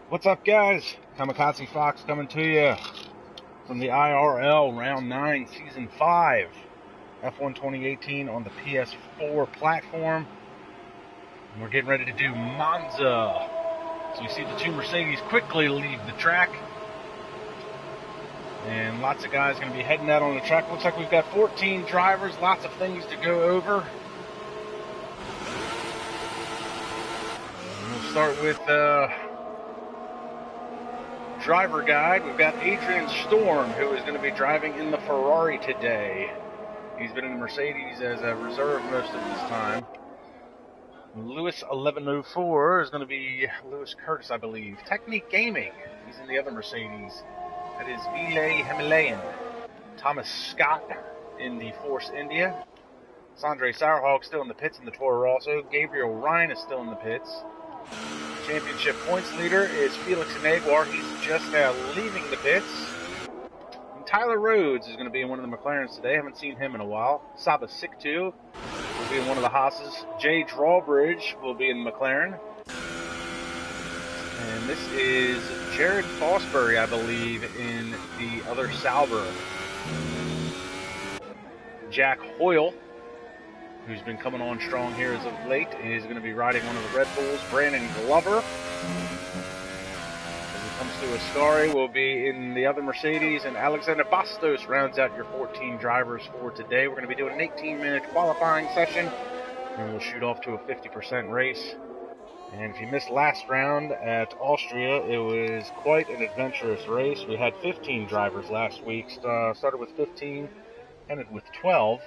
What's up, guys? KAMIKAZE-FOX coming to you from the IRL Round 9 Season 5 F1 2018 on the PS4 platform. And we're getting ready to do Monza. So we see the two Mercedes quickly leave the track. And lots of guys going to be heading out on the track. Looks like we've got 14 drivers, lots of things to go over. And we'll start with driver guide. We've got Adrian Storm, who is going to be driving in the Ferrari today. He's been in the Mercedes as a reserve most of his time. Lewis 1104 is going to be Lewis Curtis, I believe. Technique Gaming, he's in the other Mercedes. That is Ville Himalayan. Thomas Scott in the Force India. Sandre Sauerhog still in the pits in the Toro Rosso. Gabriel Ryan is still in the pits. Championship points leader is Felix Naguar. He's just now leaving the pits. And Tyler Rhodes is going to be in one of the McLarens today. Haven't seen him in a while. Saba Siktu will be in one of the Haas's. Jay Drawbridge will be in McLaren. And this is Jared Fosbury, I believe, in the other Sauber. Jack Hoyle, who's been coming on strong here as of late, is going to be riding one of the Red Bulls. Brandon Glover, as he comes to Ascari, will be in the other Mercedes, and Alexander Bastos rounds out your 14 drivers for today. We're going to be doing an 18-minute qualifying session, and we'll shoot off to a 50% race. And if you missed last round at Austria, it was quite an adventurous race. We had 15 drivers last week. Started with 15, ended with 12.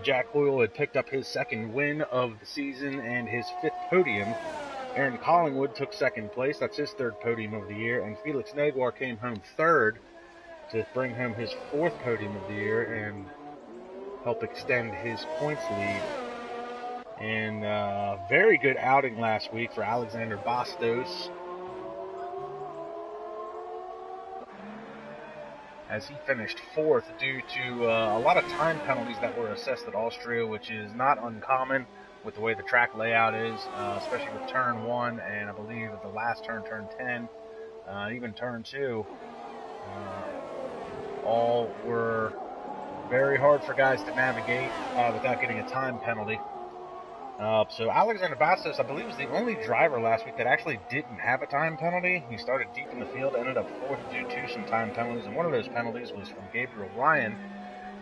Jack Hoyle had picked up his second win of the season and his 5th podium. Aaron Collingwood took 2nd place. That's his 3rd podium of the year. And Felix Naguar came home 3rd to bring home his 4th podium of the year and help extend his points lead. And very good outing last week for Alexander Bastos, as he finished 4th due to a lot of time penalties that were assessed at Austria, which is not uncommon with the way the track layout is, especially with turn 1 and I believe at the last turn, turn 10, even turn 2. All were very hard for guys to navigate without getting a time penalty. So Alexander Bastos, I believe, was the only driver last week that actually didn't have a time penalty. He started deep in the field, ended up 4th due to some time penalties, and one of those penalties was from Gabriel Ryan.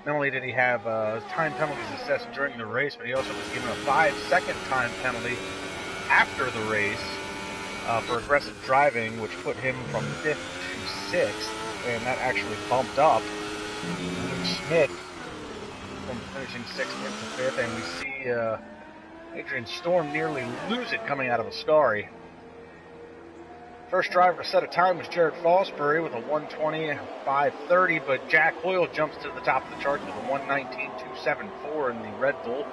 Not only did he have time penalties assessed during the race, but he also was given a 5-second time penalty after the race for aggressive driving, which put him from 5th to 6th, and that actually bumped up Luke Smith from finishing 6th into 5th, and we see Adrian Storm nearly lose it coming out of Ascari. First driver to set a time was Jared Fosbury with a 1:20.530, but Jack Hoyle jumps to the top of the charts with a 1:19.274 in the Red Bull.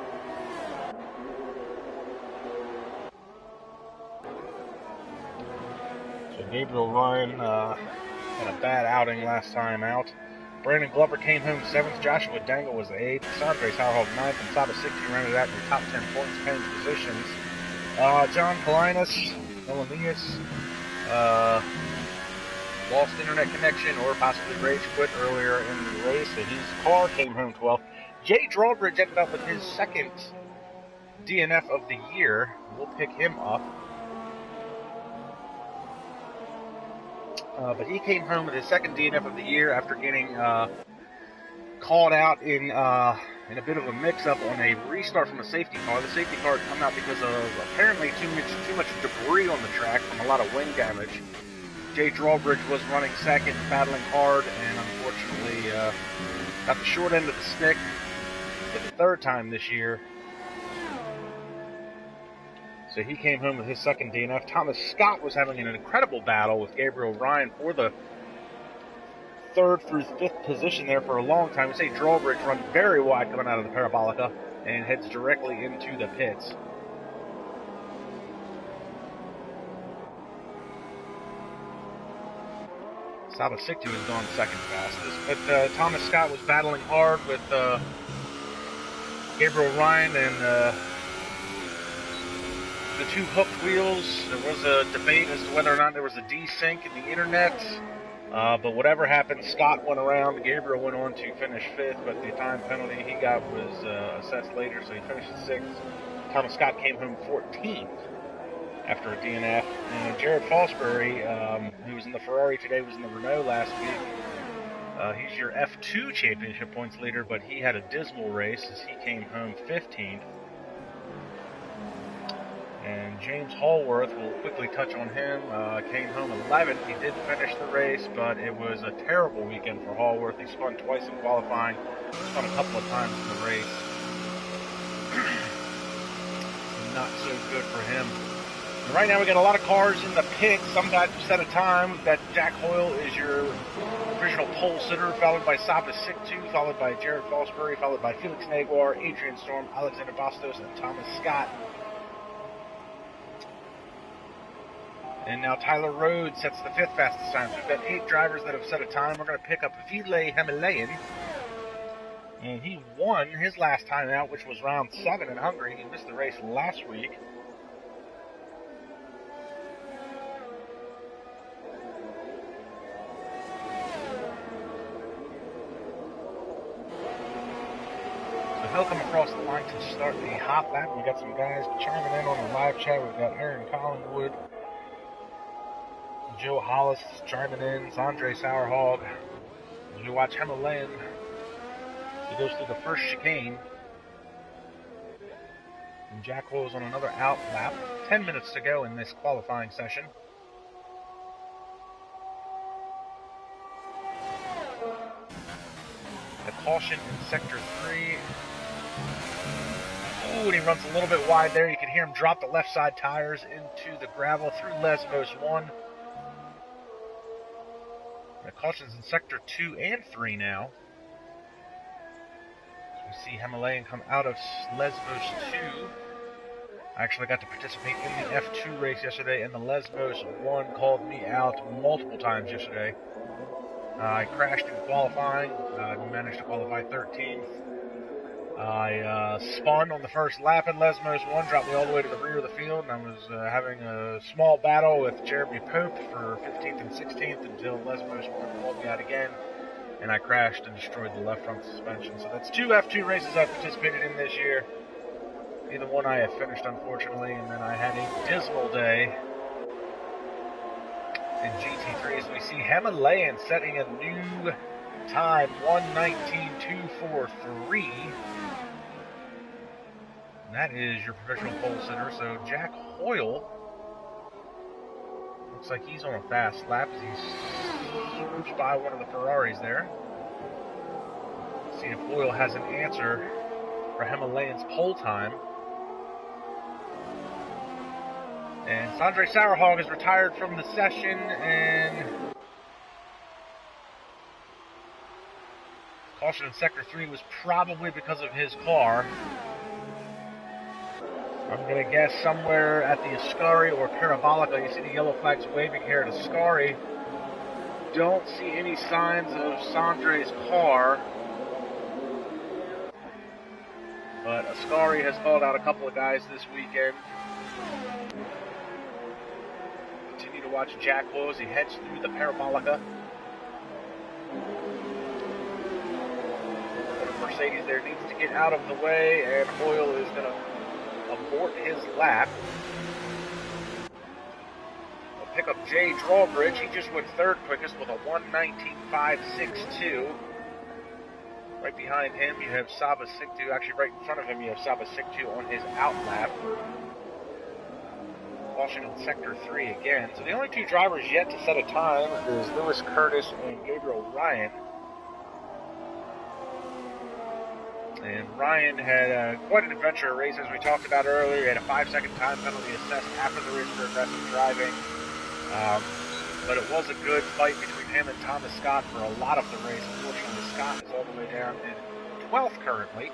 So Gabriel Ryan had a bad outing last time out. Brandon Glover came home 7th. Joshua Dangle was 8th. Sandre Sauerhog 9th. And Saba 60 rounded out in the top 10 points, 10 positions. John Kalinas, Milanius, lost internet connection or possibly rage quit earlier in the race. So his car came home 12th. Jay Drawbridge ended up with his 2nd DNF of the year. We'll pick him up. But he came home with his 2nd DNF of the year after getting called out in a bit of a mix-up on a restart from a safety car. The safety car had come out because of apparently too much debris on the track from a lot of wind damage. Jay Drawbridge was running 2nd, battling hard, and unfortunately got the short end of the stick for the 3rd time this year. So he came home with his 2nd DNF. Thomas Scott was having an incredible battle with Gabriel Ryan for the 3rd through 5th position there for a long time. We say Drawbridge run very wide coming out of the Parabolica and heads directly into the pits. Saba Siktu has gone second fastest, but Thomas Scott was battling hard with Gabriel Ryan and the two hooked wheels. There was a debate as to whether or not there was a desync in the internet, but whatever happened, Scott went around. Gabriel went on to finish 5th, but the time penalty he got was assessed later, so he finished 6th. Thomas Scott came home 14th after a DNF. And Jared Fosbury, who was in the Ferrari today, was in the Renault last week. He's your F2 championship points leader, but he had a dismal race as he came home 15th. And James Hallworth, we'll quickly touch on him, came home 11th. He did finish the race, but it was a terrible weekend for Hallworth. He spun twice in qualifying, spun a couple of times in the race. Not so good for him. And right now we got a lot of cars in the pit. Some guys have set a time. We've got Jack Hoyle is your original pole sitter, followed by Saba Siktu, followed by Jared Fosbury, followed by Felix Naguar, Adrian Storm, Alexander Bastos, and Thomas Scott. And now Tyler Rhodes sets the 5th fastest time. So we've got 8 drivers that have set a time. We're going to pick up Ville Himalayan. And he won his last time out, which was round 7 in Hungary. He missed the race last week. So he'll come across the line to start the hot lap. We got some guys chiming in on the live chat. We've got Aaron Collingwood, Joe Hollis chiming in, Andre Sauerhog. As we watch Himalayan, he goes through the first chicane. And Jack Hoyle's on another out lap. 10 minutes to go in this qualifying session. The caution in sector 3. Ooh, and he runs a little bit wide there. You can hear him drop the left side tires into the gravel through Lesbos 1. The caution's in sector 2 and 3 now. We see Himalayan come out of Lesbos 2. I actually got to participate in the F2 race yesterday, and the Lesbos 1 called me out multiple times yesterday. I crashed in qualifying. I managed to qualify 13th. I spun on the first lap in Lesbos 1, dropped me all the way to the rear of the field, and I was having a small battle with Jeremy Pope for 15th and 16th until Lesbos 1 called me out again, and I crashed and destroyed the left front suspension. So that's 2 F2 races I've participated in this year. Neither one I have finished, unfortunately, and then I had a dismal day in GT3 as we see Himalayan setting a new time, 1:19.243. And that is your provisional pole sitter. So Jack Hoyle looks like he's on a fast lap as he's swooped by one of the Ferraris there. Let's see if Hoyle has an answer for Himalayan's pole time. And Sondre Sauerhog is retired from the session, and caution in sector 3 was probably because of his car. I'm going to guess somewhere at the Ascari or Parabolica. You see the yellow flags waving here at Ascari. Don't see any signs of Sondre's car. But Ascari has called out a couple of guys this weekend. Continue to watch Jack Hoyle as he heads through the Parabolica. Mercedes there needs to get out of the way, and Hoyle is going to abort his lap. We'll pick up Jay Drawbridge. He just went 3rd quickest with a 1:19.562. Right behind him you have Saba Siktu. Actually, right in front of him you have Saba Siktu on his out lap. Caution in sector 3 again. So the only 2 drivers yet to set a time is Lewis Curtis and Gabriel Ryan. And Ryan had quite an adventure race, as we talked about earlier. He had a 5-second time penalty assessed after the race for aggressive driving. But it was a good fight between him and Thomas Scott for a lot of the race. Unfortunately, Scott is all the way down in 12th currently.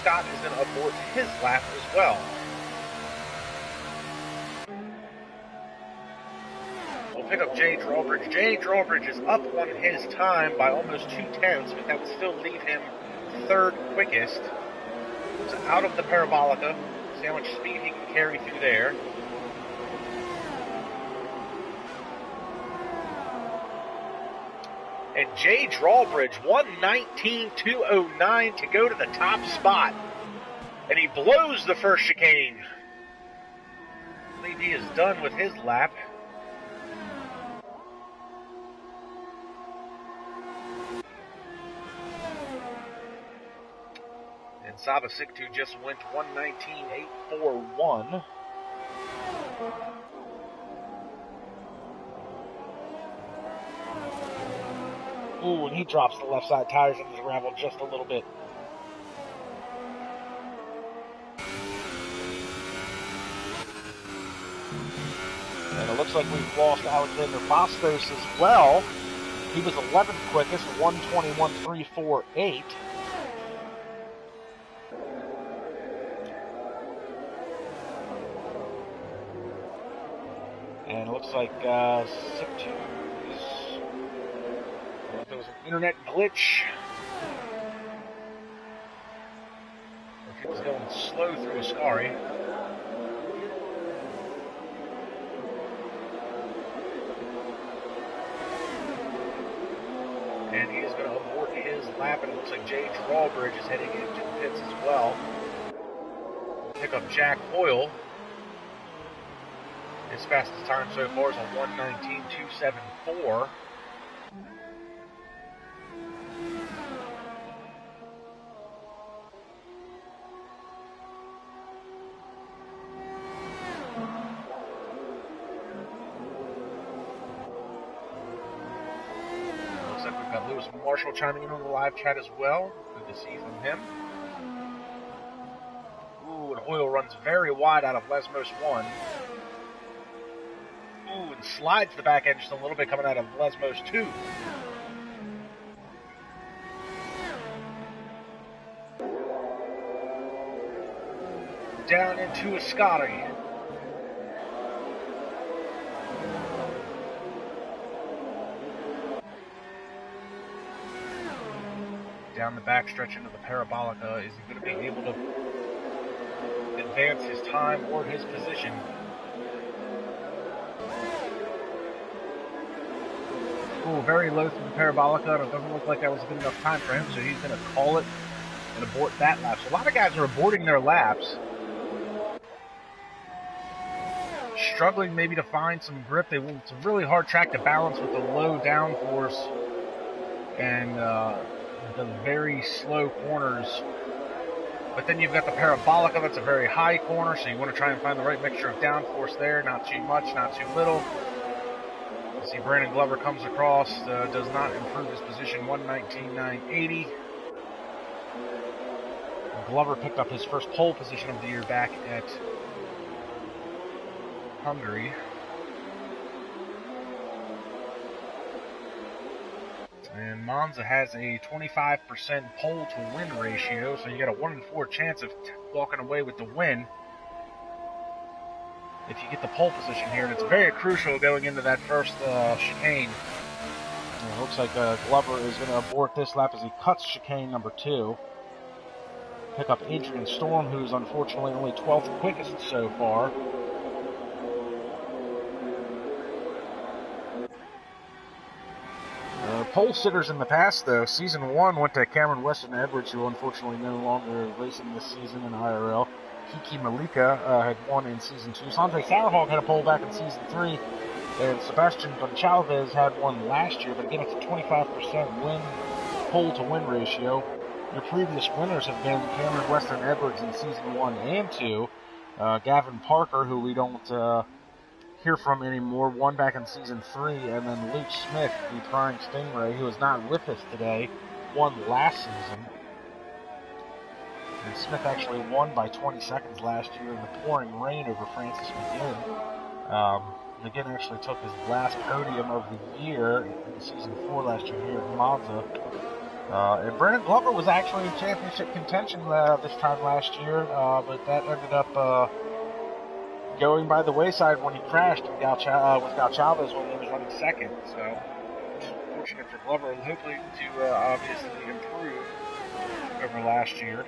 Scott is going to abort his lap as well. We'll pick up Jay Drawbridge. Jay Drawbridge is up on his time by almost 2/10, but that would still leave him third quickest. So out of the Parabolica, see how much speed he can carry through there. And Jay Drawbridge, 1:19.209 to go to the top spot. And he blows the first chicane. I believe he is done with his lap. And Saba Siktu just went 1:19.841. Ooh, and he drops the left side tires into the gravel just a little bit. And it looks like we've lost Alexander Bastos as well. He was 11th quickest, 1:21.348. And it looks like Siktu. There was an internet glitch. If he was going slow through Ascari. And he is going to abort his lap, and it looks like Jay Drawbridge is heading into the pits as well. We'll pick up Jack Hoyle. His fastest time so far is a 1:19.274. Marshall chiming in on the live chat as well. Good to see from him. Ooh, and Hoyle runs very wide out of Lesmos 1. Ooh, and slides the back end just a little bit coming out of Lesmos 2. Down into Ascari. Down the backstretch into the Parabolica. Is he going to be able to advance his time or his position? Ooh, very low through the Parabolica, and it doesn't look like that was a good enough time for him, so he's going to call it and abort that lap. So a lot of guys are aborting their laps. Struggling maybe to find some grip. It's a really hard track to balance with the low downforce and the very slow corners. But then you've got the Parabolica, that's a very high corner, so you want to try and find the right mixture of downforce there, not too much, not too little. You see Brandon Glover comes across, does not improve his position, 1:19.980. Glover picked up his first pole position of the year back at Hungary. And Monza has a 25% pole to win ratio, so you got a 1 in 4 chance of walking away with the win if you get the pole position here. And it's very crucial going into that first chicane. And it looks like Glover is going to abort this lap as he cuts chicane number 2. Pick up Adrian Storm, who's unfortunately only 12th quickest so far. Pole sitters in the past, though. Season 1 went to Cameron Weston Edwards, who unfortunately no longer racing this season in IRL. Kiki Malika had won in Season 2. Sanjay Sauerhog had a pole back in Season 3. And Sebastian Goncalves had one last year, but again, it's a 25% pole to win ratio. Your previous winners have been Cameron Weston Edwards in Season 1 and 2. Gavin Parker, who we don't hear from anymore, won back in Season 3, and then Luke Smith, the Prying Stingray, who is not with us today, won last season. And Smith actually won by 20 seconds last year in the pouring rain over Francis McGinn. McGinn actually took his last podium of the year in Season 4 last year here at Monza. And Brandon Glover was actually in championship contention this time last year, but that ended up going by the wayside when he crashed with Galchalves when he was running second. So, fortunate for Glover, hopefully to obviously improve over last year.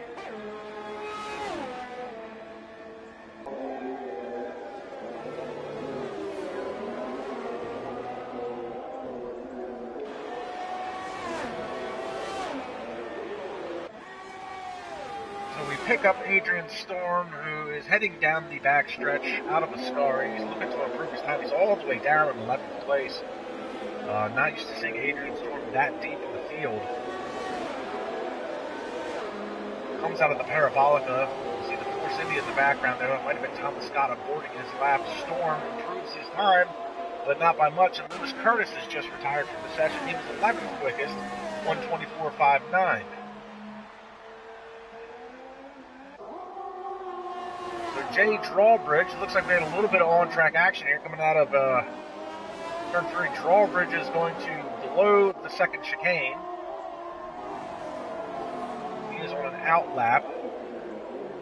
Pick up Adrian Storm, who is heading down the backstretch out of Ascari. He's looking to improve his time. He's all the way down in 11th place. Not used to seeing Adrian Storm that deep in the field. Comes out of the Parabolica. You see the Force India in the background there. It might have been Thomas Scott aborting his lap. Storm improves his time, but not by much. And Lewis Curtis has just retired from the session. He was 11th quickest, 1:24.59. Jay Drawbridge, looks like we had a little bit of on-track action here coming out of turn 3. Drawbridge is going to below the second chicane. He is on an out lap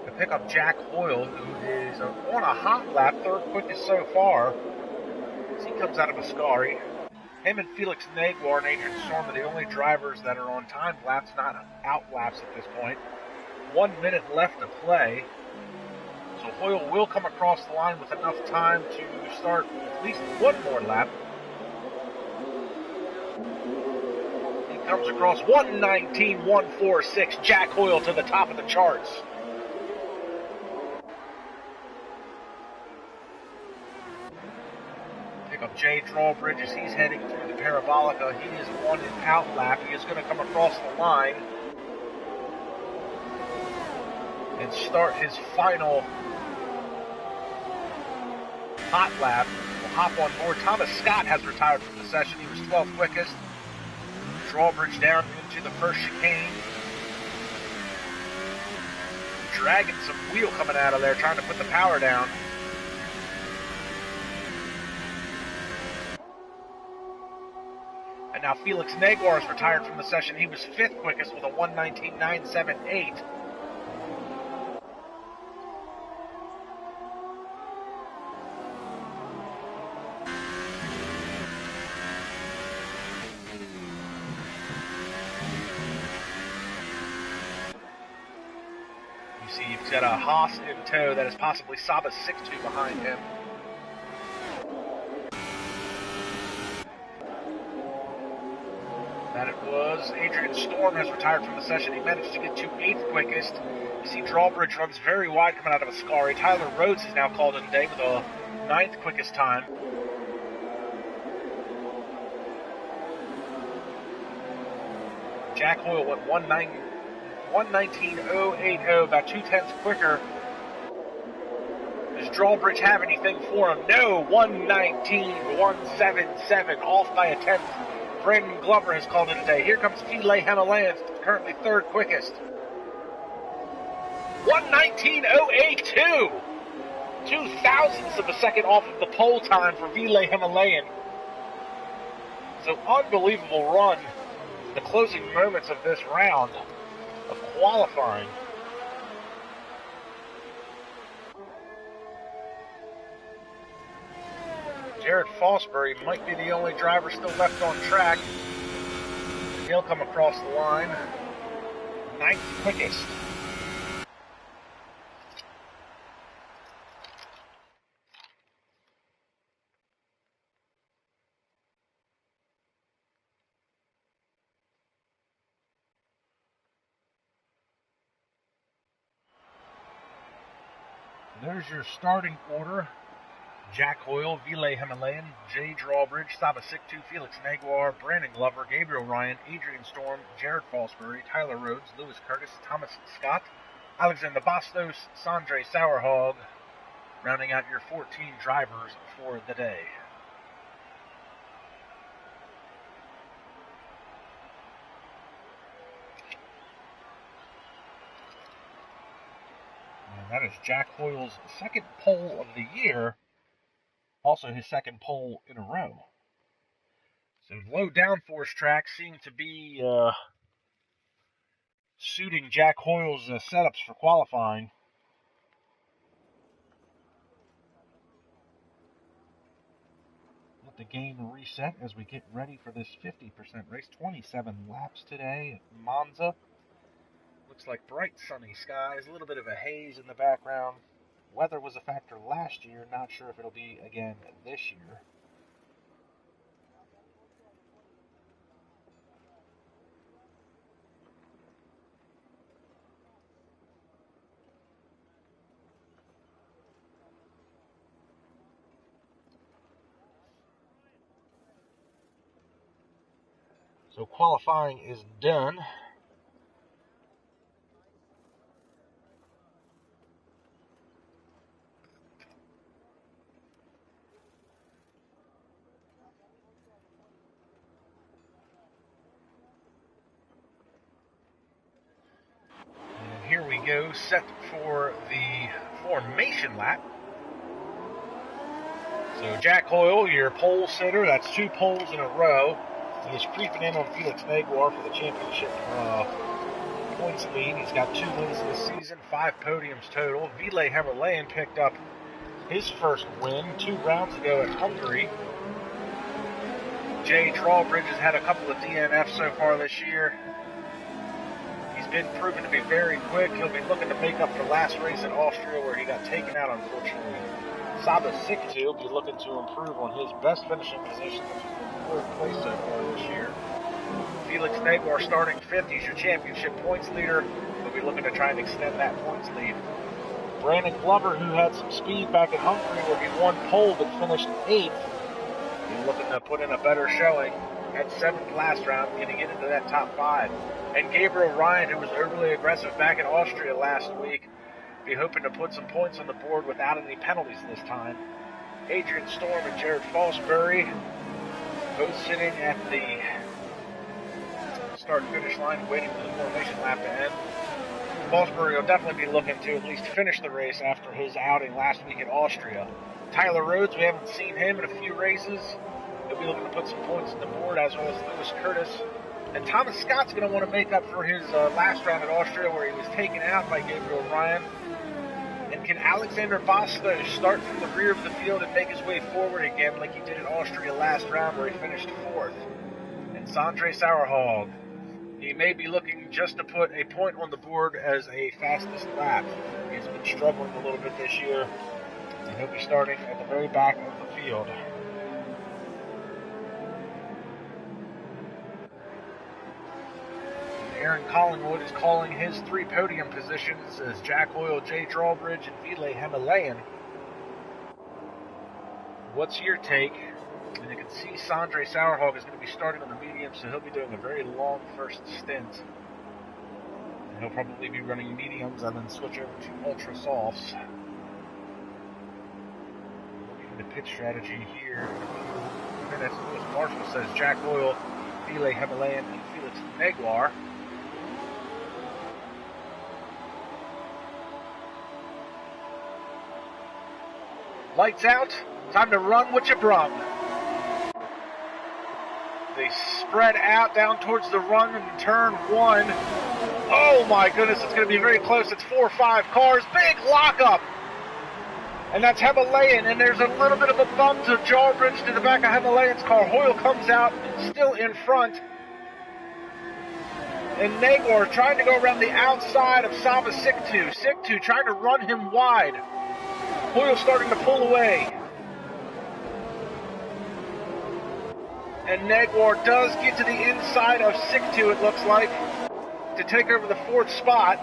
to pick up Jack Hoyle, who is on a hot lap, third quickest so far, as he comes out of Ascari. Him and Felix Naguar and Adrian Storm are the only drivers that are on time laps, not out laps at this point. 1 minute left to play. So Hoyle will come across the line with enough time to start at least one more lap. He comes across 1:19.146. Jack Hoyle to the top of the charts. Pick up Jay Drawbridge as he's heading through the Parabolica. He is on an out lap. He is going to come across the line and start his final hot lap. Will hop on board. Thomas Scott has retired from the session. He was 12th quickest. Drawbridge down into the first chicane. Dragging some wheel coming out of there, trying to put the power down. And now Felix Naguar has retired from the session. He was 5th quickest with a 1:19.978. He's got a Haas in tow that is possibly Saba's 6-2 behind him. That it was. Adrian Storm has retired from the session. He managed to get to 8th quickest. You see Drawbridge runs very wide coming out of Ascari. Tyler Rhodes is now called in today with a 9th quickest time. Jack Hoyle went 1:19.080, about 2/10 quicker. Does Drawbridge have anything for him? No, 1:19.177, off by a 10th. Brandon Glover has called in today. Here comes Philae Himalayan, currently 3rd quickest. 1:19.082, 0.02 of a second off of the pole time for Philae Himalayan. So unbelievable run. The closing moments of this round of qualifying. Jared Fosbury might be the only driver still left on track. He'll come across the line. 9th quickest. There's your starting order. Jack Hoyle, Philae Himalayan, Jay Drawbridge, Saba 6-2, Felix Naguar, Brandon Glover, Gabriel Ryan, Adrian Storm, Jared Fosbury, Tyler Rhodes, Lewis Curtis, Thomas Scott, Alexander Bastos, Sandre Sauerhog, rounding out your 14 drivers for the day. And that is Jack Hoyle's second pole of the year. Also his second pole in a row. So low downforce tracks seem to be suiting Jack Hoyle's setups for qualifying. Let the game reset as we get ready for this 50% race. 27 laps today at Monza. Looks like bright sunny skies, a little bit of a haze in the background. Weather was a factor last year, not sure if it'll be again this year. So qualifying is done. And here we go, set for the formation lap. So Jack Hoyle, your pole sitter, that's 2 poles in a row. He is creeping in on Felix Naguar for the championship points lead. He's got 2 wins this season, 5 podiums total. Ville Hemmerlein picked up his first win 2 rounds ago at Hungary. Jay Drawbridge has had a couple of DNFs so far this year. He's been proven to be very quick. He'll be looking to make up for last race in Austria where he got taken out, unfortunately. Saba Siktu will be looking to improve on his best finishing position, which is in 4th place so far this year. Felix Naguar starting 5th. He's your championship points leader. He'll be looking to try and extend that points lead. Brandon Glover, who had some speed back at Hungary where he won pole but finished 8th, he's looking to put in a better showing. Had 7th last round, going to get into that top 5. And Gabriel Ryan, who was overly aggressive back in Austria last week, be hoping to put some points on the board without any penalties this time. Adrian Storm and Jared Fosbury both sitting at the start-finish line waiting for the formation lap to end. Fosbury will definitely be looking to at least finish the race after his outing last week in Austria. Tyler Rhodes, we haven't seen him in a few races. He'll be looking to put some points on the board, as well as Lewis Curtis. And Thomas Scott's going to want to make up for his last round at Austria where he was taken out by Gabriel Ryan. And can Alexander Bastos start from the rear of the field and make his way forward again like he did in Austria last round where he finished 4th? And Sondre Sauerhog, he may be looking just to put a point on the board as a fastest lap. He's been struggling a little bit this year, and he'll be starting at the very back of the field. Aaron Collingwood is calling his 3 podium positions as Jack Hoyle, Jay Drawbridge, and Ville Hemmerlein. What's your take? And you can see Sondre Sauerhog is going to be starting on the medium, so he'll be doing a very long first stint. And he'll probably be running mediums and then switch over to ultra softs. Looking at the pit strategy here. And that's Lewis Marshall says Jack Hoyle, Ville Hemmerlein, and Felix Naguar. Lights out. Time to run what you brung. They spread out down towards the run in turn 1. Oh my goodness, it's going to be very close. It's 4 or 5 cars. Big lockup. And that's Hemmerlein. And there's a little bit of a bump to Drawbridge to the back of Hemmerlein's car. Hoyle comes out still in front. And Naguar trying to go around the outside of Saba Siktu. Siktu trying to run him wide. Hoyle starting to pull away. And Naguar does get to the inside of Siktu, it looks like, to take over the 4th spot.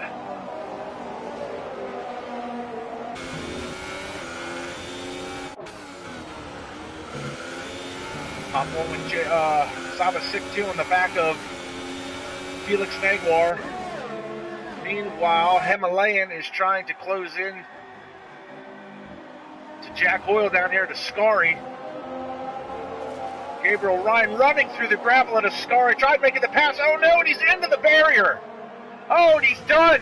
Top one with Saba Siktu on the back of Felix Naguar. Meanwhile, Hemmerlein is trying to close in to Jack Hoyle down here at Ascari. Gabriel Ryan running through the gravel at Ascari, tried making the pass. Oh no, and he's into the barrier. Oh, and he's done.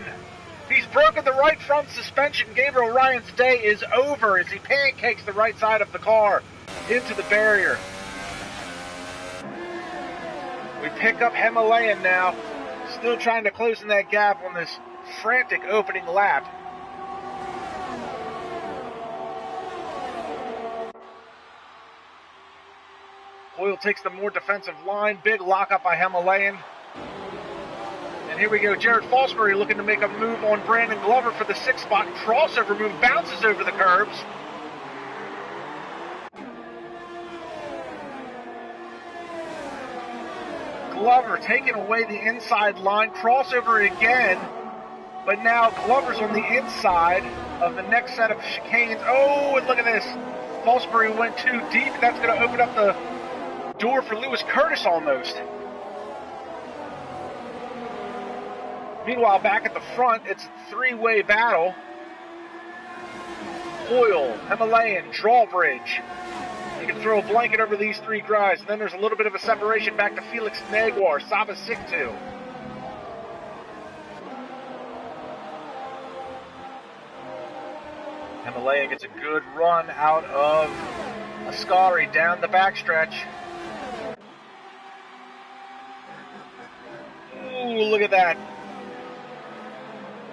He's broken the right front suspension. Gabriel Ryan's day is over as he pancakes the right side of the car into the barrier. We pick up Hemmerlein now, Still trying to close in that gap on this frantic opening lap. Hoyle takes the more defensive line. Big lockup by Himalayan. And here we go. Jared Fosbury looking to make a move on Brandon Glover for the 6th spot. Crossover move, bounces over the curbs. Glover taking away the inside line. Crossover again. But now Glover's on the inside of the next set of chicanes. Oh, and look at this. Fosbury went too deep. That's going to open up the door for Lewis Curtis almost. Meanwhile, back at the front, it's a three-way battle. Hoyle, Himalayan, Drawbridge. You can throw a blanket over these three guys, and then there's a little bit of a separation back to Felix Naguar, Saba Siktu. Himalayan gets a good run out of Ascari down the backstretch. Ooh, look at that.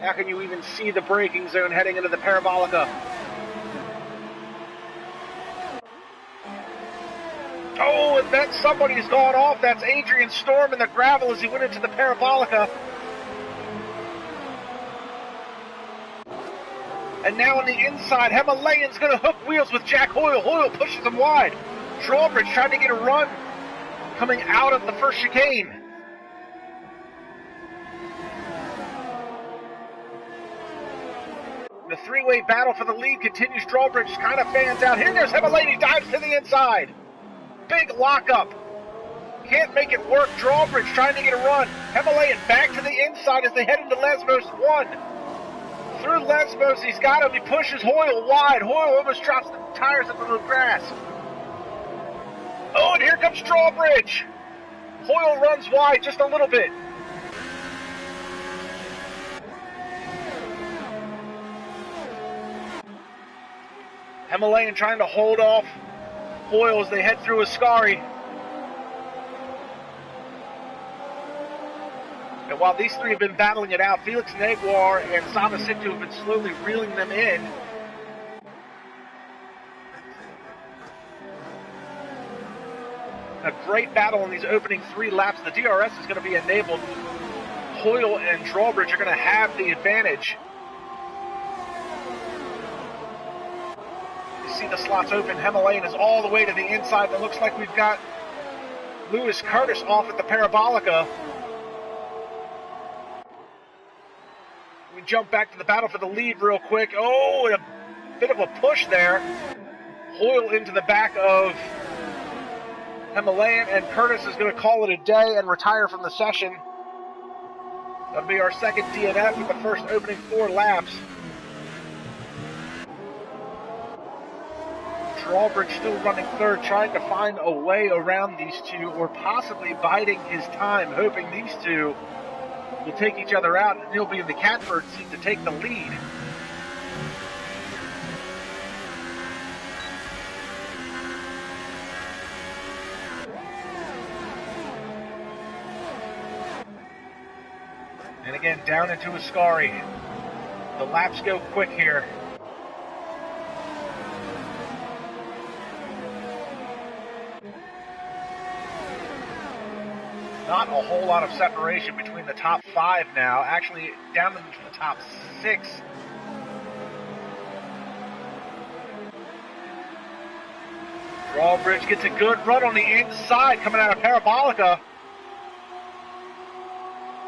How can you even see the braking zone heading into the Parabolica? Oh, and then somebody's gone off. That's Adrian Storm in the gravel as he went into the Parabolica. And now on the inside, Himalayan's going to hook wheels with Jack Hoyle. Hoyle pushes him wide. Drawbridge trying to get a run coming out of the first chicane. The three-way battle for the lead continues. Drawbridge kind of fans out. Here goes Himalayan. He dives to the inside. Big lockup. Can't make it work. Drawbridge trying to get a run. Himalayan back to the inside as they head into Lesbos 1. Through Lesbos, he's got him. He pushes Hoyle wide. Hoyle almost drops the tires into the grass. Oh, and here comes Drawbridge. Hoyle runs wide just a little bit. Himalayan trying to hold off Hoyle as they head through Ascari. And while these three have been battling it out, Felix Naguar and Saba Siktu have been slowly reeling them in. A great battle in these opening 3 laps. The DRS is going to be enabled. Hoyle and Drawbridge are going to have the advantage. See the slots open. Himalayan is all the way to the inside. It looks like we've got Lewis Curtis off at the Parabolica. We jump back to the battle for the lead real quick. Oh, and a bit of a push there. Hoyle into the back of Himalayan, and Curtis is going to call it a day and retire from the session. That'll be our second DNF with the first opening 4 laps. Drawbridge still running third, trying to find a way around these two, or possibly biding his time, hoping these two will take each other out, and he'll be in the catbird seat to take the lead. And again, down into Ascari. The laps go quick here. Not a whole lot of separation between the top 5 now. Actually, down into the top 6. Drawbridge gets a good run on the inside coming out of Parabolica.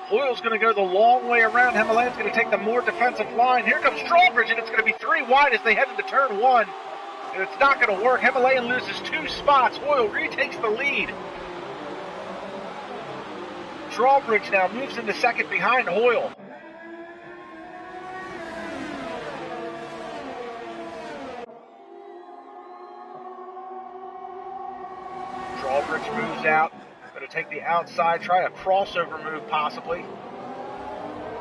Hoyle's going to go the long way around. Himalayan's going to take the more defensive line. Here comes Drawbridge, and it's going to be 3 wide as they head into turn 1. And it's not going to work. Himalayan loses 2 spots. Hoyle retakes the lead. Drawbridge now moves into second behind Hoyle. Drawbridge moves out. Going to take the outside, try a crossover move possibly.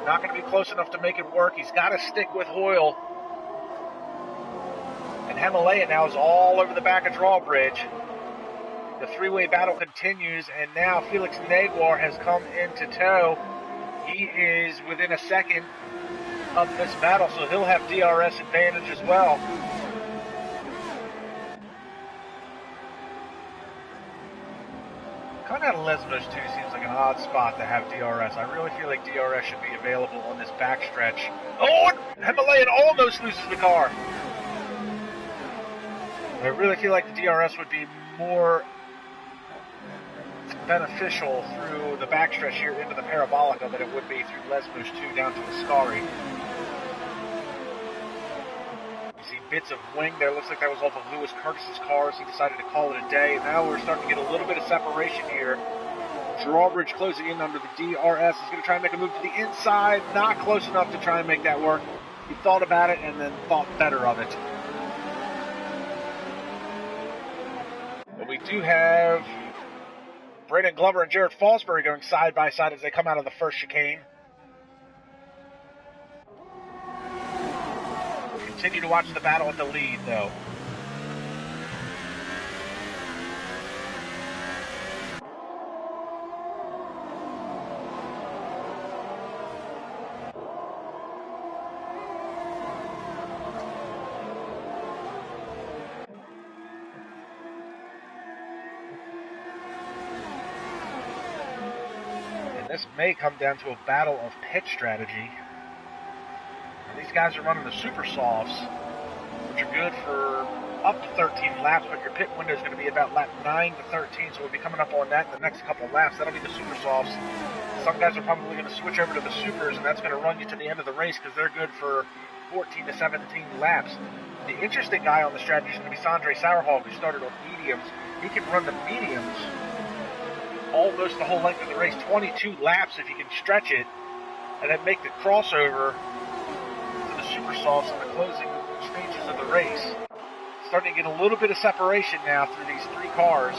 Not going to be close enough to make it work. He's got to stick with Hoyle. And Himalayan now is all over the back of Drawbridge. The 3-way battle continues, and now Felix Naguar has come into tow. He is within a second of this battle, so he'll have DRS advantage as well. Coming out of Lesbos 2 seems like an odd spot to have DRS. I really feel like DRS should be available on this backstretch. Oh, Himalayan almost loses the car. I really feel like the DRS would be more beneficial through the backstretch here into the Parabolica than it would be through Lesbos 2 down to Ascari. You see bits of wing there. Looks like that was off of Lewis Curtis's car as he decided to call it a day. Now we're starting to get a little bit of separation here. Drawbridge closing in under the DRS. He's going to try and make a move to the inside. Not close enough to try and make that work. He thought about it and then thought better of it. But we do have Braden Glover and Jared Fosbury going side by side as they come out of the first chicane. Continue to watch the battle at the lead, though. This may come down to a battle of pit strategy. Now, these guys are running the super softs, which are good for up to 13 laps, but your pit window is going to be about lap 9 to 13, so we'll be coming up on that in the next couple of laps. That'll be the super softs. Some guys are probably going to switch over to the supers, and that's going to run you to the end of the race because they're good for 14 to 17 laps. The interesting guy on the strategy is going to be Sandre Sauerhog, who started on mediums. He can run the mediums almost the whole length of the race, 22 laps if you can stretch it, and then make the crossover to the super softs in the closing stages of the race. Starting to get a little bit of separation now through these three cars.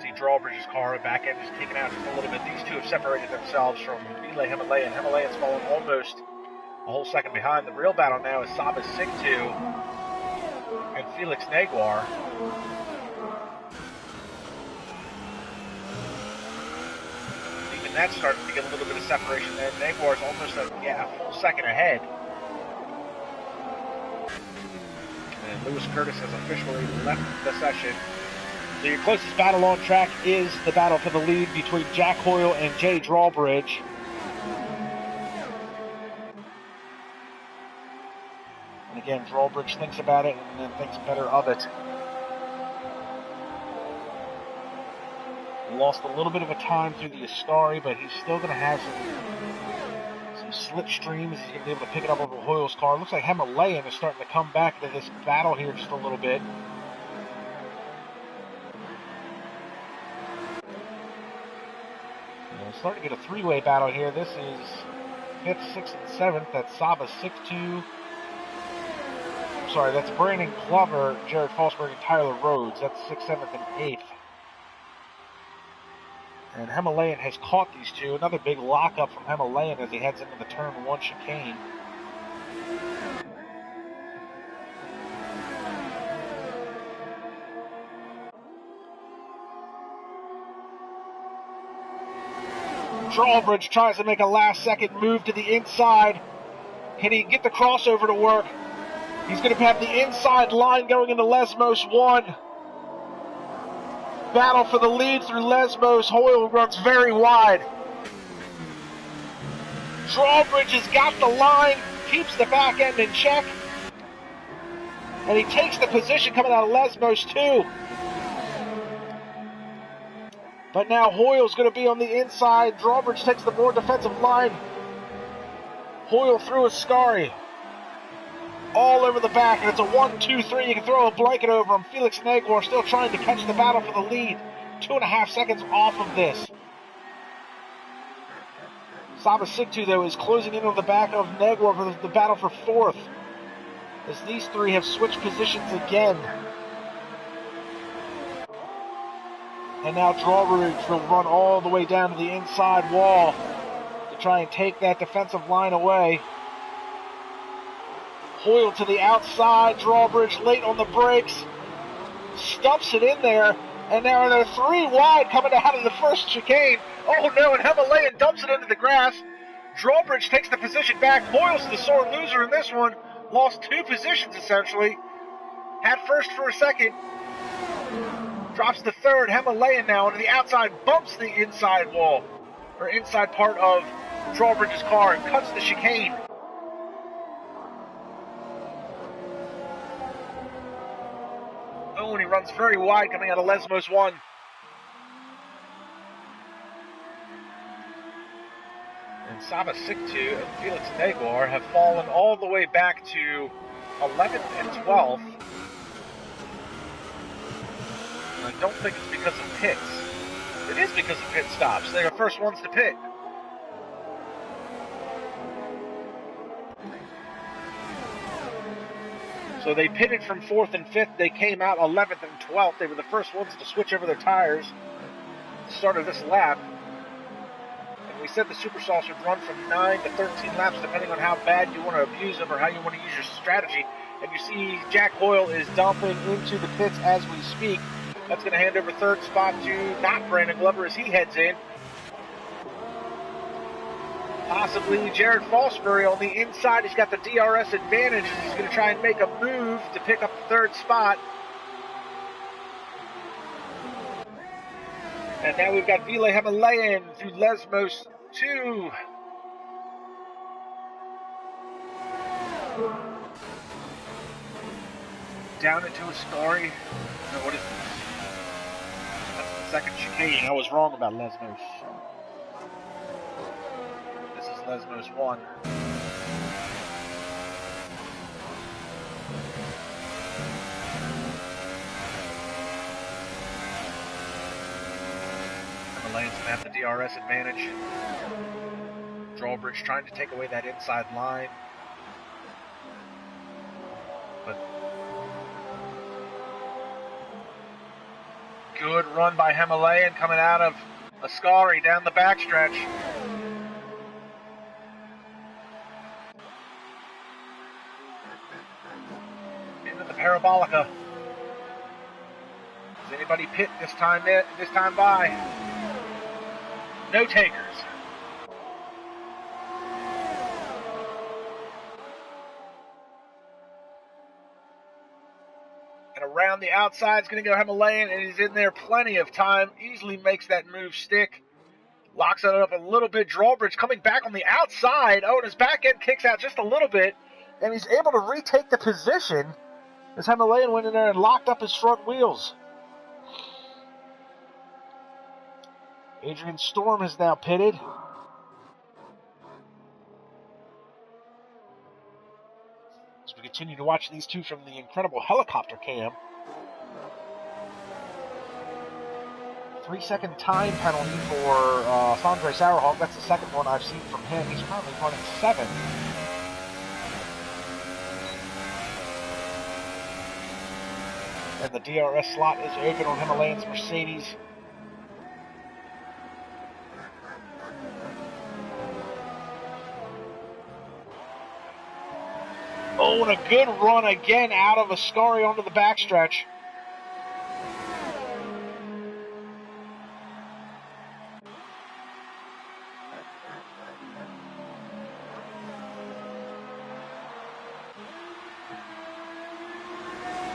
See Drawbridge's car, back end is taken out just a little bit. These two have separated themselves from Relay Himalayan. Himalayan's fallen almost a whole second behind. The real battle now is Sabas Siktu and Felix Naguar. Even that's starting to get a little bit of separation there. Naguar's almost a full second ahead. And Lewis Curtis has officially left the session. So your closest battle on track is the battle for the lead between Jack Hoyle and Jay Drawbridge. And again, Drawbridge thinks about it and then thinks better of it. Lost a little bit of a time through the Ascari, but he's still going to have some slipstreams. He's going to be able to pick it up over Hoyle's car. Looks like Himalayan is starting to come back to this battle here just a little bit. We're starting to get a three-way battle here. This is 5th, 6th, and 7th. That's Sabas Siktu. Sorry, that's Brandon Glover, Jared Fosbury, and Tyler Rhodes. That's 6th, 7th, and 8th. And Himalayan has caught these two. Another big lockup from Himalayan as he heads into the turn 1 chicane. Drawbridge tries to make a last-second move to the inside. Can he get the crossover to work? He's going to have the inside line going into Lesmos 1. Battle for the lead through Lesmos. Hoyle runs very wide. Drawbridge has got the line, keeps the back end in check. And he takes the position coming out of Lesmos 2. But now Hoyle's going to be on the inside. Drawbridge takes the more defensive line. Hoyle through Ascari. All over the back, and it's a 1-2-3. You can throw a blanket over him. Felix Naguar still trying to catch the battle for the lead. 2.5 seconds off of this. Sabas Siktu, though, is closing in on the back of Naguar for the battle for 4th. As these three have switched positions again. And now Drawbridge will run all the way down to the inside wall to try and take that defensive line away. Hoyle to the outside, Drawbridge late on the brakes. Stuffs it in there, and now they're 3 wide coming out of the first chicane. Oh no, and Himalayan dumps it into the grass. Drawbridge takes the position back. Hoyle's the sore loser in this one. Lost 2 positions essentially. Had first for a second. Drops the third. Himalayan now into the outside, bumps the inside wall, or inside part of Drawbridge's car, and cuts the chicane. Oh, and he runs very wide coming out of Lesmos 1. And Saba Siktu and Felix Negor have fallen all the way back to 11th and 12th. I don't think it's because of pits. It is because of pit stops. They are the first ones to pit. So they pitted from 4th and 5th. They came out 11th and 12th. They were the first ones to switch over their tires at the start of this lap. And we said the Super Sauce would run from 9 to 13 laps, depending on how bad you want to abuse them or how you want to use your strategy. And you see Jack Hoyle is dumping into the pits as we speak. That's going to hand over third spot to not Brandon Glover as he heads in. Possibly Jared Fosbury on the inside. He's got the DRS advantage. He's going to try and make a move to pick up the third spot. And now we've got Ville Himalayan through Lesmos 2. Down into a story. No, what is this? That's the second chicane. I was wrong about Lesmos. This is Lesmos 1. Himalayan's going to have the DRS advantage. Drawbridge trying to take away that inside line. But good run by Himalayan coming out of Ascari down the backstretch. Into the Parabolica. Does anybody pit this time by? No takers. And around the outside is going to go Himalayan, and he's in there plenty of time. Easily makes that move stick. Locks it up a little bit. Drawbridge coming back on the outside. Oh, and his back end kicks out just a little bit. And he's able to retake the position as Himalayan went in there and locked up his front wheels. Adrian Storm is now pitted. As we continue to watch these two from the incredible helicopter cam. 3-second time penalty for Sandre Sauerhog. That's the second one I've seen from him. He's currently running 7th. And the DRS slot is open on Himalayan's Mercedes. Oh, and a good run again out of Ascari onto the backstretch.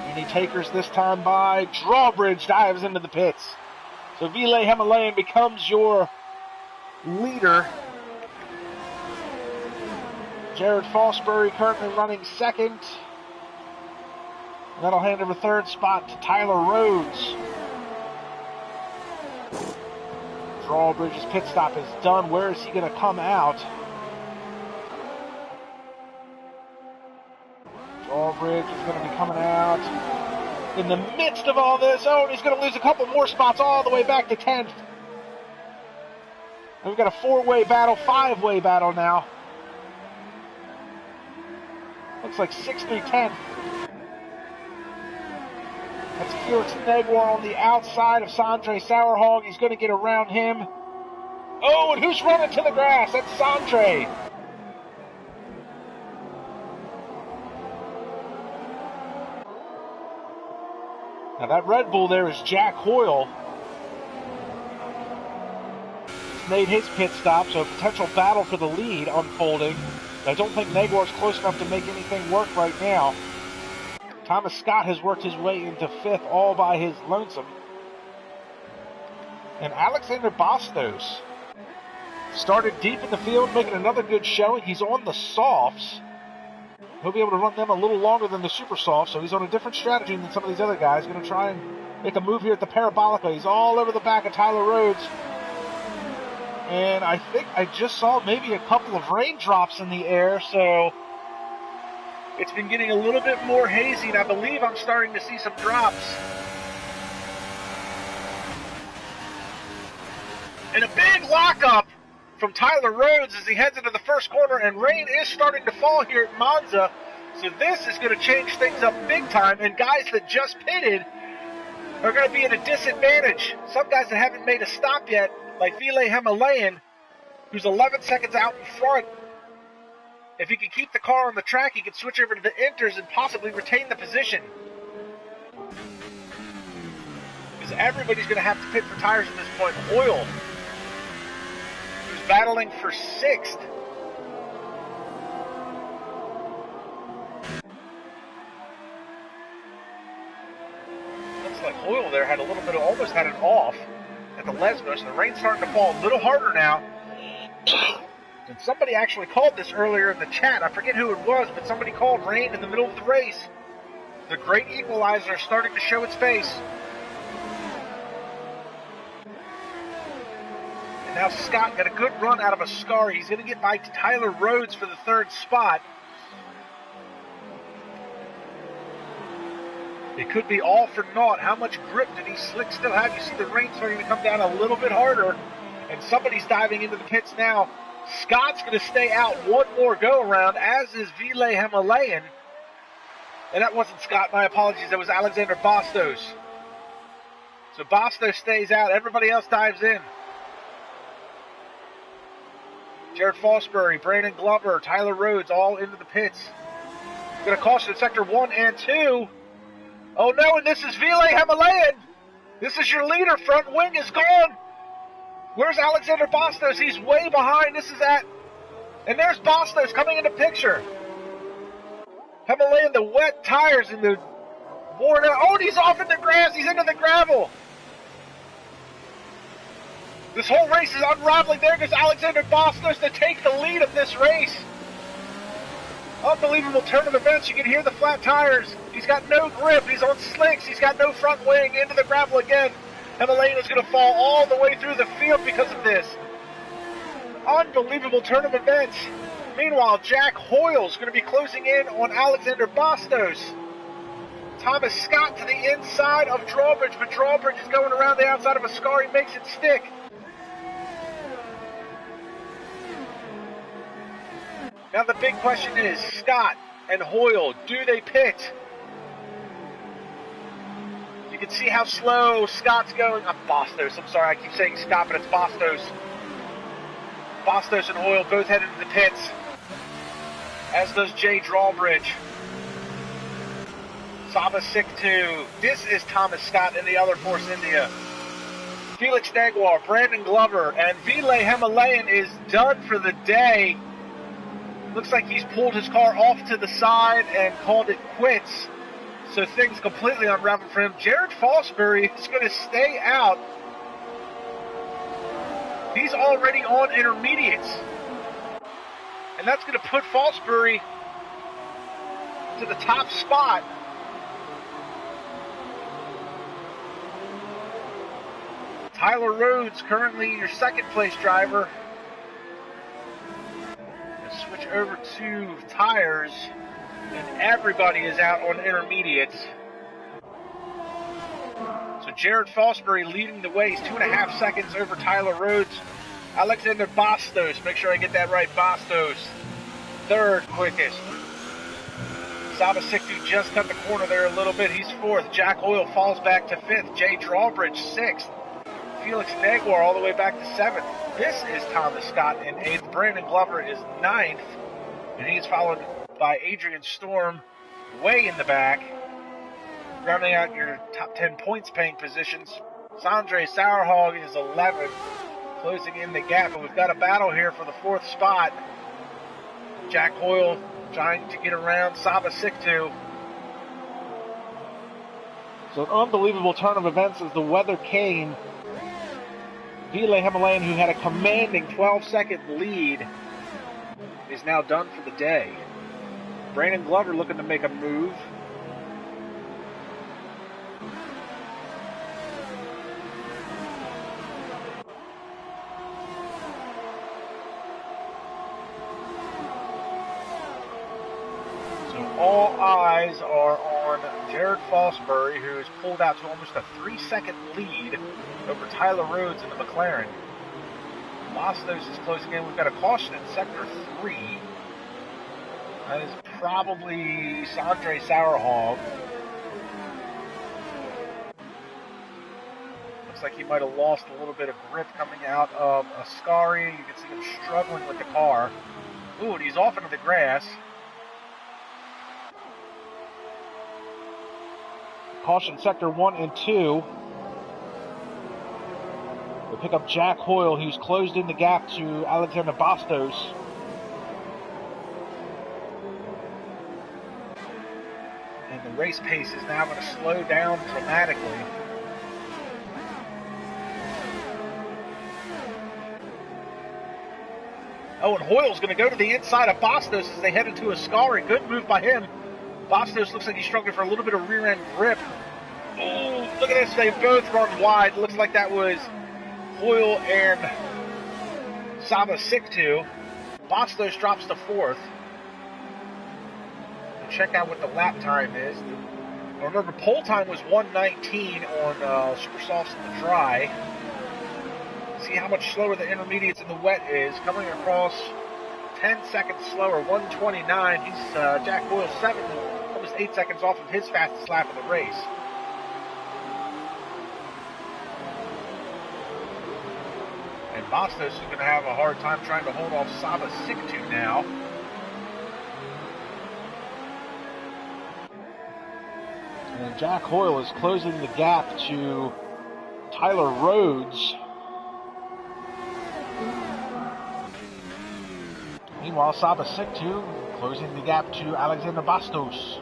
Any takers this time by? Drawbridge dives into the pits. So Ville Himalayan becomes your leader. Jared Fosbury currently running 2nd. And that'll hand over 3rd spot to Tyler Rhodes. Drawbridge's pit stop is done. Where is he going to come out? Drawbridge is going to be coming out in the midst of all this. Oh, and he's going to lose a couple more spots all the way back to 10th. And we've got a 4-way battle, 5-way battle now. Looks like 6th through 10th. That's Felix Negwar on the outside of Sandre Sauerhog. He's going to get around him. Oh, and who's running to the grass? That's Sandre. Now that Red Bull there is Jack Hoyle. He's made his pit stop, so a potential battle for the lead unfolding. I don't think Negor's close enough to make anything work right now. Thomas Scott has worked his way into 5th all by his lonesome. And Alexander Bastos started deep in the field, making another good showing. He's on the softs. He'll be able to run them a little longer than the super soft, so he's on a different strategy than some of these other guys. Going to try and make a move here at the Parabolica. He's all over the back of Tyler Rhodes. And I think I just saw maybe a couple of raindrops in the air, so it's been getting a little bit more hazy, and I believe I'm starting to see some drops. And a big lockup from Tyler Rhodes as he heads into the first corner, and rain is starting to fall here at Monza, so this is going to change things up big time, and guys that just pitted are going to be at a disadvantage. Some guys that haven't made a stop yet, like Ville Himalayan, who's 11 seconds out in front. If he can keep the car on the track, he can switch over to the inters and possibly retain the position. Because everybody's going to have to pit for tires at this point. Hoyle, who's battling for 6th. Looks like Hoyle there had a little bit of, almost had an off at the Lesbos, and the rain's starting to fall a little harder now. And somebody actually called this earlier in the chat. I forget who it was, but somebody called rain in the middle of the race. The great equalizer is starting to show its face. And now Scott got a good run out of Ascari. He's going to get by Tyler Rhodes for the 3rd spot. It could be all for naught. How much grip did he slick still have? You see the rain starting to come down a little bit harder, and somebody's diving into the pits now. Scott's going to stay out one more go-around, as is Ville Himalayan. And that wasn't Scott, my apologies, that was Alexander Bastos. So Bastos stays out, everybody else dives in. Jared Fosbury, Brandon Glover, Tyler Rhodes, all into the pits. Going to caution in sector 1 and 2. Oh no, and this is Ville Himalayan. This is your leader, front wing is gone. Where's Alexander Bastos? He's way behind. This is at, and there's Bastos coming into picture. Himalayan, the wet tires and the worn out. Oh, and he's off in the grass. He's into the gravel. This whole race is unraveling. There goes Alexander Bastos to take the lead of this race. Unbelievable turn of events. You can hear the flat tires. He's got no grip. He's on slicks. He's got no front wing. Into the gravel again. Himalayan is going to fall all the way through the field because of this. Unbelievable turn of events. Meanwhile, Jack Hoyle's going to be closing in on Alexander Bastos. Thomas Scott to the inside of Drawbridge, but Drawbridge is going around the outside of Ascari, makes it stick. Now the big question is, Scott and Hoyle, do they pit? You can see how slow Scott's going. Bastos, I'm sorry, I keep saying Scott, but it's Bastos. Bastos and Hoyle both headed to the pits, as does Jay Drawbridge. Saba Siktu. This is Thomas Scott in the other Force India. Felix Naguar, Brandon Glover, and Ville Himalayan is done for the day. Looks like he's pulled his car off to the side and called it quits. So things completely unraveled for him. Jared Fosbury is going to stay out. He's already on intermediates. And that's going to put Fosbury to the top spot. Tyler Rhodes, currently your second place driver. Switch over to tires, and everybody is out on intermediates. So Jared Fosbury leading the way. He's 2.5 seconds over Tyler Rhodes. Alexander Bastos, make sure I get that right, Bastos, third quickest. Saba Siktu just cut the corner there a little bit. He's fourth. Jack Hoyle falls back to fifth. Jay Drawbridge sixth. Felix Naguar all the way back to seventh. This is Thomas Scott in eighth. Brandon Glover is ninth, and he's followed by Adrian Storm way in the back. rounding out your top 10 points paying positions, Sandre Sauerhog is 11, closing in the gap, and we've got a battle here for the 4th spot. Jack Hoyle trying to get around Saba Siktu. So an unbelievable turn of events as the weather came. Ville Himalayan, who had a commanding 12-second lead, is now done for the day. Brandon Glover looking to make a move. All eyes are on Jared Fosbury, who has pulled out to almost a 3-second lead over Tyler Rhodes in the McLaren. Bastos is closing in. We've got a caution in Sector 3. That is probably Sandre Sauerhog. Looks like he might have lost a little bit of grip coming out of Ascari. You can see him struggling with the car. Ooh, and he's off into the grass. Caution Sector 1 and 2. We pick up Jack Hoyle, who's closed in the gap to Alexander Bastos. And the race pace is now going to slow down dramatically. Oh, and Hoyle's going to go to the inside of Bastos as they head into Ascari. Good move by him. Bastos looks like he's struggling for a little bit of rear-end grip. Oh, look at this. They both run wide. Looks like that was Hoyle and Saba Siktu. Bastos drops to 4th. Check out what the lap time is. Remember, pole time was 1:19 on Super Softs in the dry. See how much slower the intermediates in the wet is. Coming across 10 seconds slower, 1:29. He's Jack Hoyle 8 seconds off of his fastest lap of the race. And Bastos is going to have a hard time trying to hold off Saba Siktu now. And Jack Hoyle is closing the gap to Tyler Rhodes. Meanwhile, Saba Siktu closing the gap to Alexander Bastos.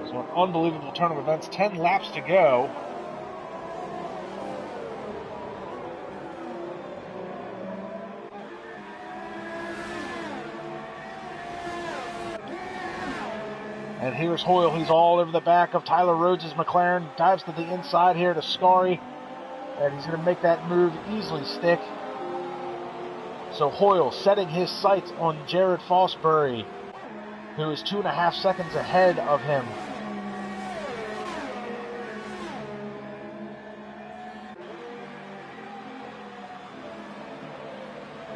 So an unbelievable turn of events. 10 laps to go. And here's Hoyle. He's all over the back of Tyler Rhodes' McLaren. Dives to the inside here to Ascari. And he's going to make that move easily stick. So Hoyle setting his sights on Jared Fosbury, who is 2.5 seconds ahead of him.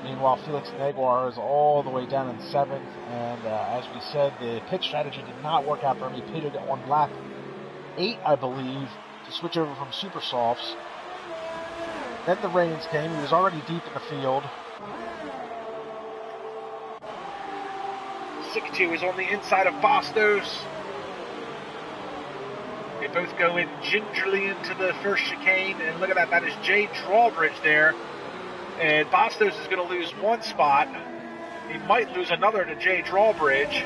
Meanwhile, Felix Naguar is all the way down in 7th, and as we said, the pit strategy did not work out for him. He pitted on lap 8, I believe, to switch over from Super Softs. Then the rains came. He was already deep in the field. Siktu is on the inside of Bastos. They both go in gingerly into the first chicane, and look at that. That is Jay Drawbridge there. And Bastos is going to lose 1 spot. He might lose another to Jay Drawbridge.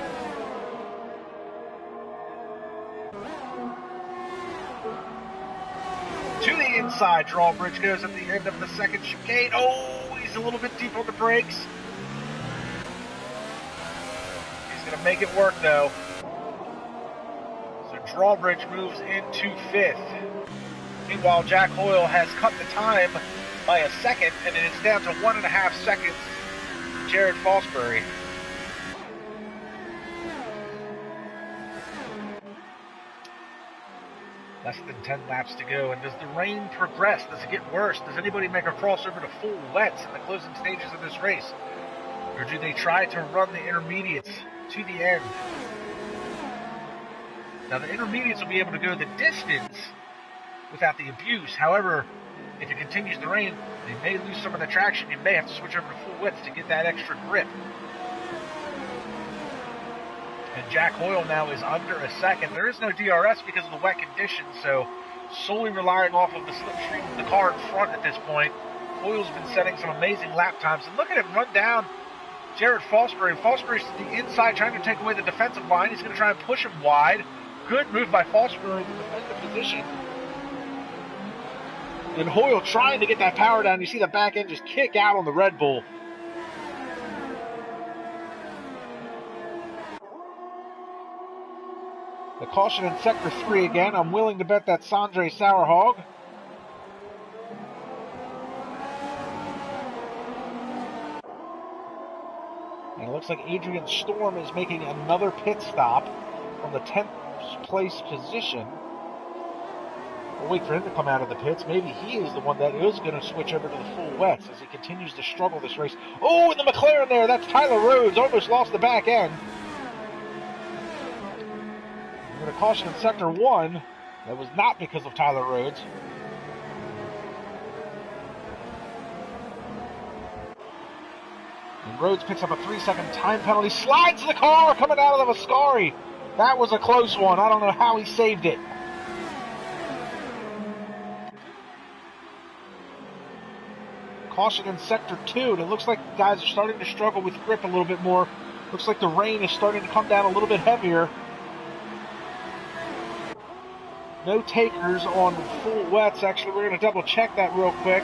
To the inside, Drawbridge goes at the end of the second chicane. Oh, he's a little bit deep on the brakes. He's going to make it work, though. So Drawbridge moves into 5th. Meanwhile, Jack Hoyle has cut the time by a second, and it is down to 1.5 seconds to Jared Fosbury. Less than 10 laps to go, and does the rain progress? Does it get worse? Does anybody make a crossover to full wets in the closing stages of this race? Or do they try to run the intermediates to the end? Now, the intermediates will be able to go the distance without the abuse. However, if it continues to rain, they may lose some of the traction. You may have to switch over to full width to get that extra grip. And Jack Hoyle now is under a second. There is no DRS because of the wet conditions, so solely relying off of the slipstream of the car in front at this point. Hoyle's been setting some amazing lap times. And look at him run down Jared Fosbury. And Fosbury's to the inside trying to take away the defensive line. He's going to try and push him wide. Good move by Fosbury to defend the position. And Hoyle trying to get that power down. You see the back end just kick out on the Red Bull. The caution in Sector 3 again. I'm willing to bet that's Sanjay Sauerhog. And it looks like Adrian Storm is making another pit stop from the 10th place position. We'll wait for him to come out of the pits. Maybe he is the one that is going to switch over to the full wets as he continues to struggle this race. Oh, and the McLaren there. That's Tyler Rhodes. Almost lost the back end. I'm going to caution in Sector 1. That was not because of Tyler Rhodes. And Rhodes picks up a 3-second time penalty. Slides the car coming out of the Ascari. That was a close one. I don't know how he saved it. Caution in Sector 2. And it looks like guys are starting to struggle with grip a little bit more. Looks like the rain is starting to come down a little bit heavier. No takers on full wets. Actually, we're going to double check that real quick.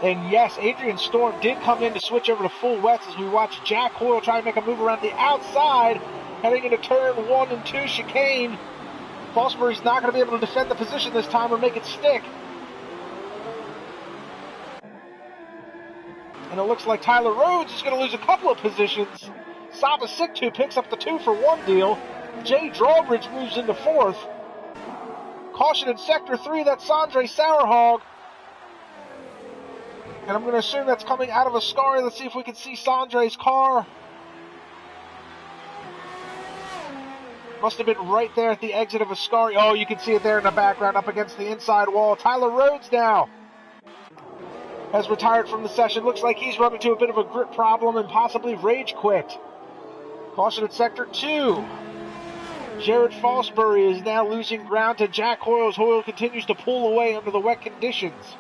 And yes, Adrian Storm did come in to switch over to full wets as we watch Jack Hoyle try and make a move around the outside, heading into turn 1 and 2 chicane. Fosbury's not going to be able to defend the position this time or make it stick. And it looks like Tyler Rhodes is going to lose a couple of positions. Saba Siktu picks up the 2-for-1 deal. Jay Drawbridge moves into 4th. Caution in Sector 3, that's Sanjay Sauerhog. And I'm going to assume that's coming out of Ascari. Let's see if we can see Sanjay's car. Must have been right there at the exit of Ascari. Oh, you can see it there in the background up against the inside wall. Tyler Rhodes now has retired from the session. Looks like he's run into a bit of a grip problem and possibly rage quit. Caution at Sector 2. Jared Fosbury is now losing ground to Jack Hoyle as Hoyle continues to pull away under the wet conditions.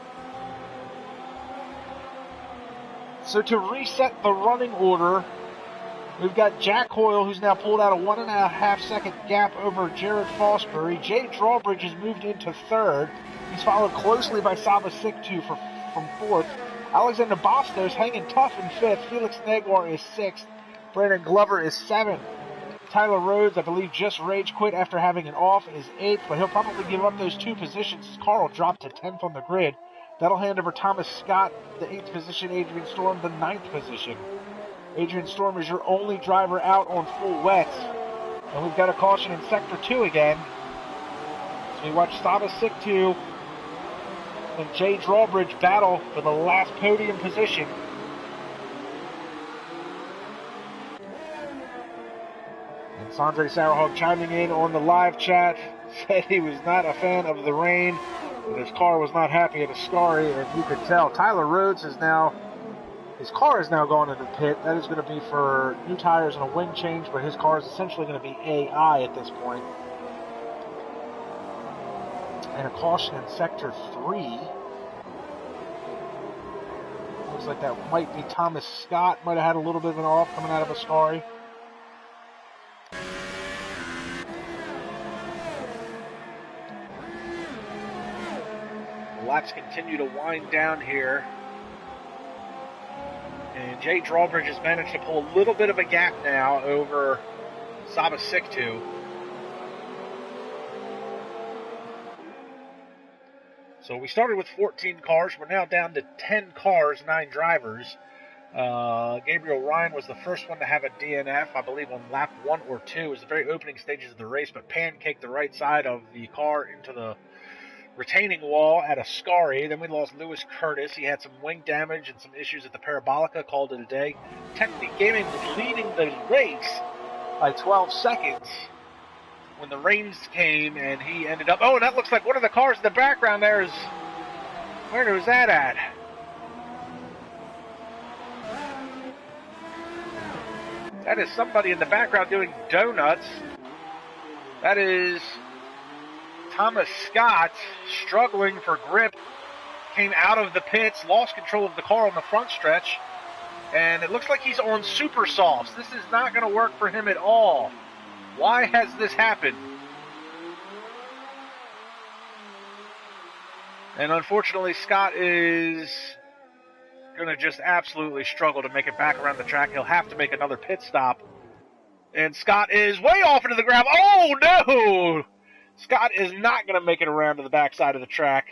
So to reset the running order, we've got Jack Hoyle, who's now pulled out a 1.5 second gap over Jared Fosbury. Jay Drawbridge has moved into 3rd. He's followed closely by Saba Siktu from 4th. Alexander Bastos hanging tough in 5th. Felix Negwar is 6th. Brandon Glover is 7th. Tyler Rhodes, I believe, just rage quit after having an off, is 8th, but he'll probably give up those 2 positions. His car will drop to 10th on the grid. That'll hand over Thomas Scott, the 8th position, Adrian Storm, the 9th position. Adrian Storm is your only driver out on full wets. And we've got a caution in Sector 2 again. So we watch Saba Siktu and Jay Drawbridge battle for the last podium position. And Sanjay Sauerhog chiming in on the live chat said he was not a fan of the rain. And his car was not happy at Ascari, and you could tell. Tyler Rhodes is now, his car is now gone into the pit. That is going to be for new tires and a wing change, but his car is essentially going to be AI at this point. And a caution in Sector 3. Looks like that might be Thomas Scott. Might have had a little bit of an off coming out of Ascari. Laps continue to wind down here. And Jay Drawbridge has managed to pull a little bit of a gap now over Saba Siktu. So we started with 14 cars. We're now down to 10 cars, 9 drivers. Gabriel Ryan was the first one to have a DNF, I believe on lap 1 or 2. It was the very opening stages of the race, but pancaked the right side of the car into the retaining wall at Ascari. Then we lost Lewis Curtis. He had some wing damage and some issues at the Parabolica, called it a day. Technic Gaming was leading the race by 12 seconds when the rains came, and he ended up... Oh, and that looks like one of the cars in the background there is Where was that at? That is somebody in the background doing donuts. That is Thomas Scott struggling for grip. Came out of the pits, lost control of the car on the front stretch. And it looks like he's on super softs. This is not going to work for him at all. Why has this happened? And unfortunately, Scott is going to just absolutely struggle to make it back around the track. He'll have to make another pit stop. And Scott is way off into the ground. Oh, no! Scott is not going to make it around to the backside of the track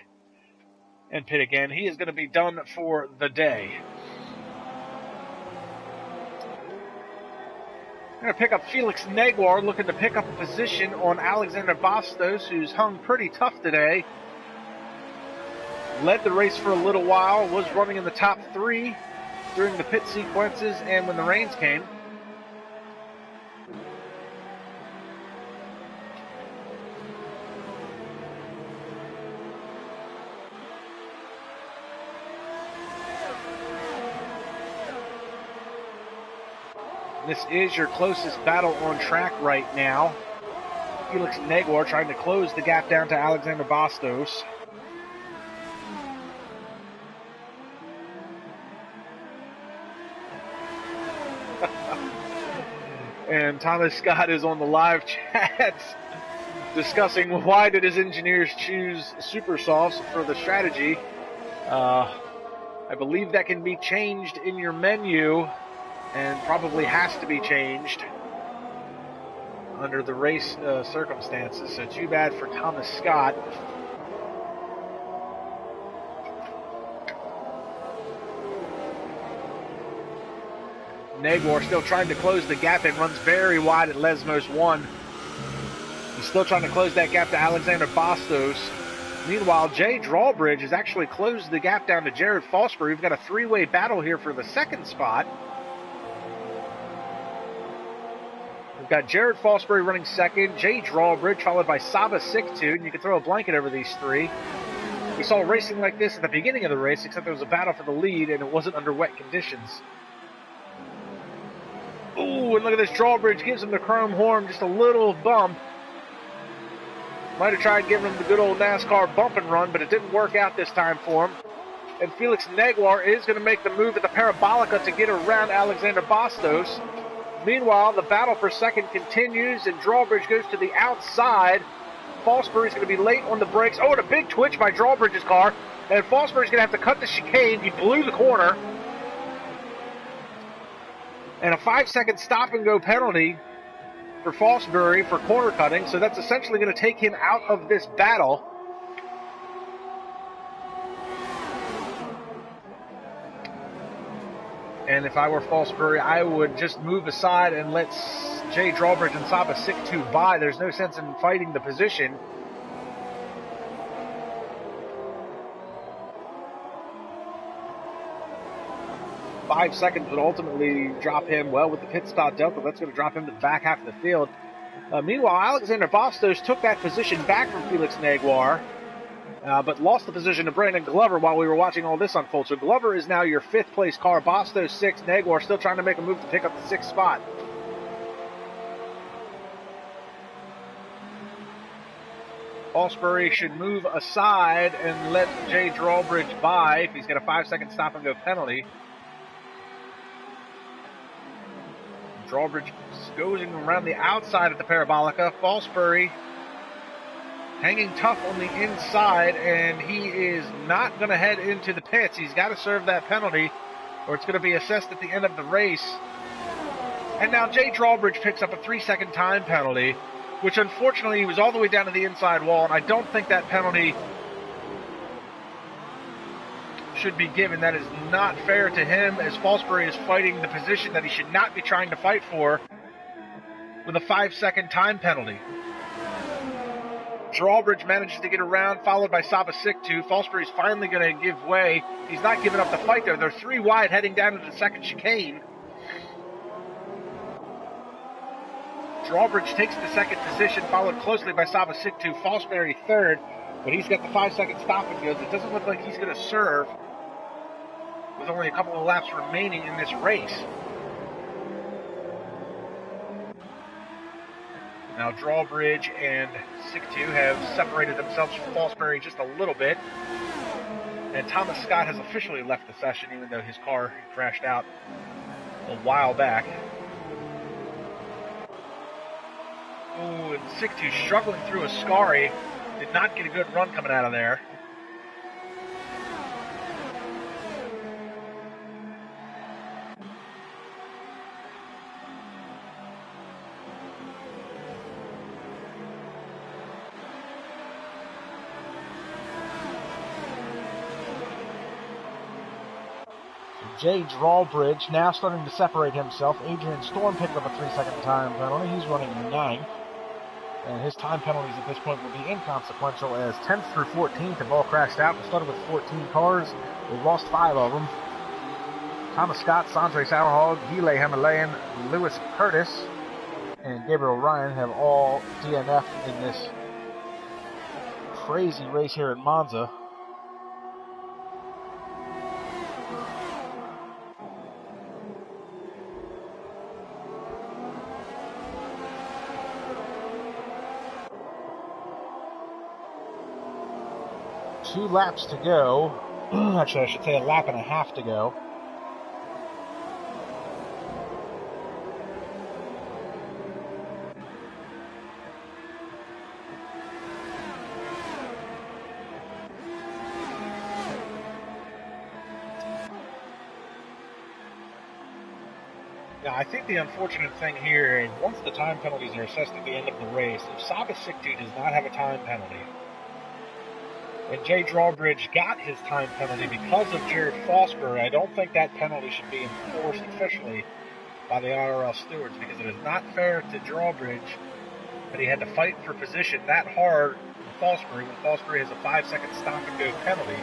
and pit again. He is going to be done for the day. I'm going to pick up Felix Neguar, looking to pick up a position on Alexander Bastos, who's hung pretty tough today. Led the race for a little while, was running in the top 3 during the pit sequences and when the rains came. This is your closest battle on track right now. Felix Neguar trying to close the gap down to Alexander Bastos. And Thomas Scott is on the live chat discussing why did his engineers choose super softs for the strategy. I believe that can be changed in your menu and probably has to be changed under the race circumstances. So too bad for Thomas Scott. Neguar still trying to close the gap and runs very wide at Lesmos 1. He's still trying to close that gap to Alexander Bastos. Meanwhile, Jay Drawbridge has actually closed the gap down to Jared Fosbury. We've got a 3-way battle here for the second spot. We've got Jared Fosbury running second, Jay Drawbridge followed by Saba Siktoon, and you can throw a blanket over these three. We saw racing like this at the beginning of the race, except there was a battle for the lead, and it wasn't under wet conditions. Ooh, and look at this. Drawbridge gives him the chrome horn, just a little bump. Might have tried giving him the good old NASCAR bump and run, but it didn't work out this time for him. And Felix Neguar is going to make the move at the Parabolica to get around Alexander Bastos. Meanwhile, the battle for second continues, and Drawbridge goes to the outside. Fosbury's going to be late on the brakes. Oh, and a big twitch by Drawbridge's car. And Fosbury's going to have to cut the chicane. He blew the corner. And a 5-second stop-and-go penalty for Fosbury for corner cutting. So that's essentially going to take him out of this battle. And if I were Fosbury, I would just move aside and let Jay Drawbridge and Saba Siktoon by. There's no sense in fighting the position. Five seconds would ultimately drop him, well, with the pit stop delta, that's going to drop him to the back half of the field. Meanwhile, Alexander Bastos took that position back from Felix Neguar, but lost the position to Brandon Glover while we were watching all this unfold. So Glover is now your fifth place car. Bastos 6, Neguar still trying to make a move to pick up the 6th spot. Fosbury should move aside and let Jay Drawbridge by if he's got a 5-second stop-and-go penalty. Drawbridge goes around the outside of the Parabolica. Fosbury hanging tough on the inside, and he is not going to head into the pits. He's got to serve that penalty, or it's going to be assessed at the end of the race. And now Jay Drawbridge picks up a 3-second time penalty, which unfortunately he was all the way down to the inside wall, and I don't think that penalty should be given. That is not fair to him, as Fosbury is fighting the position that he should not be trying to fight for with a 5-second time penalty. Drawbridge manages to get around, followed by Saba Siktoon. Fosbury's finally going to give way. He's not giving up the fight there. They're 3 wide heading down into the second chicane. Drawbridge takes the second position, followed closely by Saba Siktu. Fosbury third, but he's got the 5-second stop and goes. It doesn't look like he's going to serve with only a couple of laps remaining in this race. Now Drawbridge and Siktu have separated themselves from Fosbury just a little bit. And Thomas Scott has officially left the session, even though his car crashed out a while back. Oh, and Siktu struggling through a Ascari. Did not get a good run coming out of there. Jay Drawbridge now starting to separate himself. Adrian Storm picked up a 3-second time penalty. He's running 9th. And his time penalties at this point will be inconsequential as 10th through 14th have all crashed out. We started with 14 cars. We've lost 5 of them. Thomas Scott, Sandre Sauerhog, Gile Himalayan, Lewis Curtis, and Gabriel Ryan have all DNF'd in this crazy race here in Monza. Two laps to go. Actually, I should say a lap and a half to go. Now, I think the unfortunate thing here, once the time penalties are assessed at the end of the race, if Saba Siktu does not have a time penalty, and Jay Drawbridge got his time penalty because of Jared Fosbury, I don't think that penalty should be enforced officially by the IRL stewards, because it is not fair to Drawbridge that he had to fight for position that hard with Fosbury when Fosbury has a 5-second stop-and-go penalty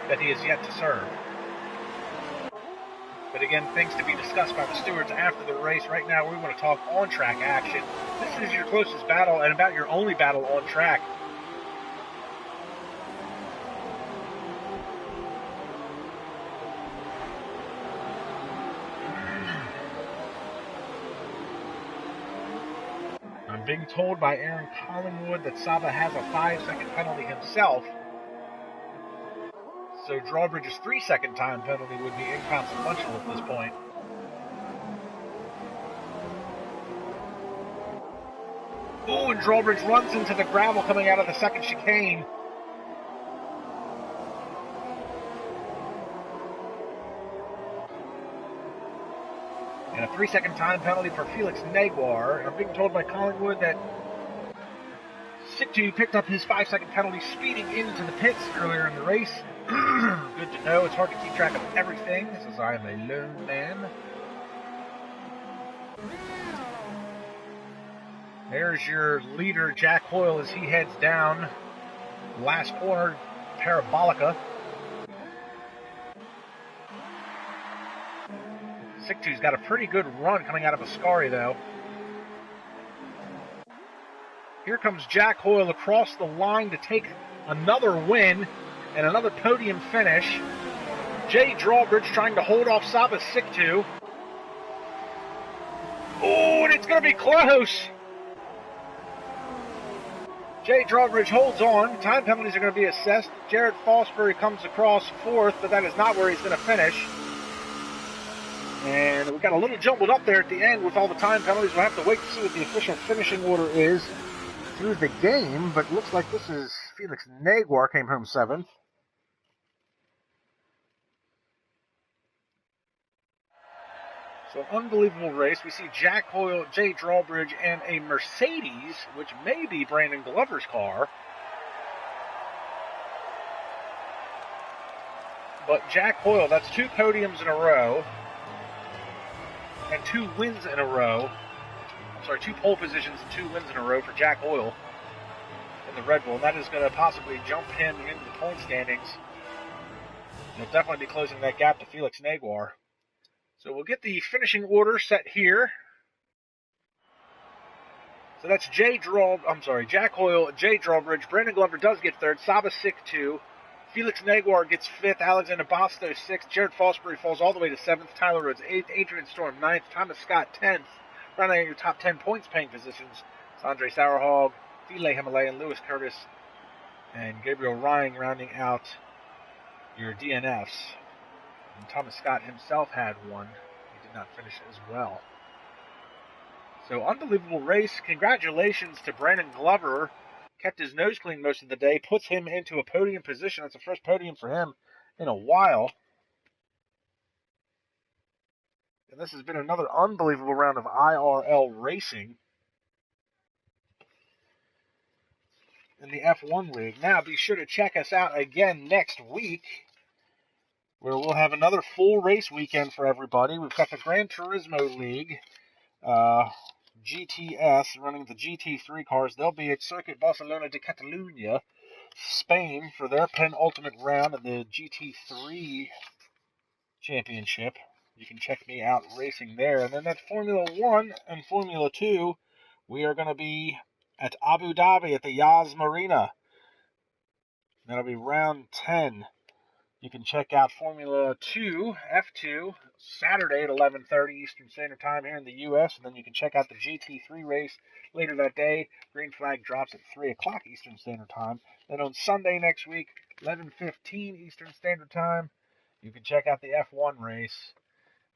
that he has yet to serve. But again, things to be discussed by the stewards after the race. Right now, we want to talk on-track action. This is your closest battle and about your only battle on track. I'm being told by Aaron Collingwood that Saba has a 5-second penalty himself. So Drawbridge's 3-second time penalty would be inconsequential at this point. Oh, and Drawbridge runs into the gravel coming out of the second chicane. And a 3-second time penalty for Felix Naguar. I'm being told by Collingwood that Siktu picked up his 5-second penalty speeding into the pits earlier in the race. Good to know. It's hard to keep track of everything, since I am a lone man. There's your leader, Jack Hoyle, as he heads down. Last corner, Parabolica. Siktu's got a pretty good run coming out of Ascari, though. Here comes Jack Hoyle across the line to take another win and another podium finish. Jay Drawbridge trying to hold off Saba Siktu. Oh, and it's going to be close. Jay Drawbridge holds on. Time penalties are going to be assessed. Jared Fosbury comes across 4th, but that is not where he's going to finish. And we got a little jumbled up there at the end with all the time penalties. We'll have to wait to see what the official finishing order is through the game, but it looks like this is Felix Naguar came home 7th. So an unbelievable race. We see Jack Hoyle, Jay Drawbridge, and a Mercedes, which may be Brandon Glover's car. But Jack Hoyle, that's 2 podiums in a row, and 2 wins in a row. I'm sorry, 2 pole positions and 2 wins in a row for Jack Hoyle in the Red Bull. And that is going to possibly jump him into the point standings. He'll definitely be closing that gap to Felix Naguar. So we'll get the finishing order set here. So that's Jack Hoyle, Jay Drawbridge. Brandon Glover does get third. Saba 6-2. Felix Naguar gets fifth. Alexander Bastos 6th. Jared Fosbury falls all the way to 7th. Tyler Rhodes 8th. Adrian Storm 9th. Thomas Scott 10th. Rounding out your top 10 points paying positions. It's Andre Sauerhog, Philae Himalayan, Lewis Curtis, and Gabriel Ryan rounding out your DNFs. And Thomas Scott himself had one. He did not finish as well. So unbelievable race. Congratulations to Brandon Glover. Kept his nose clean most of the day. Puts him into a podium position. That's the first podium for him in a while. And this has been another unbelievable round of IRL racing in the F1 League. Now be sure to check us out again next week, where we'll have another full race weekend for everybody. We've got the Gran Turismo League. GTS running the GT3 cars. They'll be at Circuit Barcelona de Catalunya, Spain, for their penultimate round of the GT3 championship. You can check me out racing there. And then at Formula 1 and Formula 2, we are going to be at Abu Dhabi at the Yas Marina. That'll be round 10. You can check out Formula 2, F2, Saturday at 11:30 Eastern Standard Time here in the U.S., and then you can check out the GT3 race later that day. Green flag drops at 3 o'clock Eastern Standard Time. Then on Sunday next week, 11:15 Eastern Standard Time, you can check out the F1 race.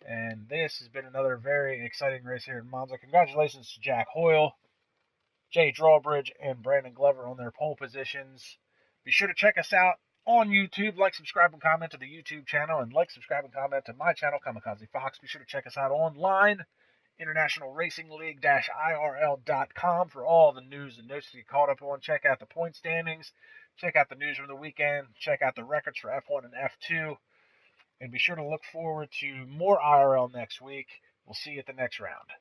And this has been another very exciting race here in Monza. Congratulations to Jack Hoyle, Jay Drawbridge, and Brandon Glover on their pole positions. Be sure to check us out on YouTube. Like, subscribe, and comment to the YouTube channel, and like, subscribe, and comment to my channel, KAMIKAZE-FOX. Be sure to check us out online, internationalracingleague-irl.com, for all the news and notes to get caught up on. Check out the point standings. Check out the news from the weekend. Check out the records for F1 and F2. And be sure to look forward to more IRL next week. We'll see you at the next round.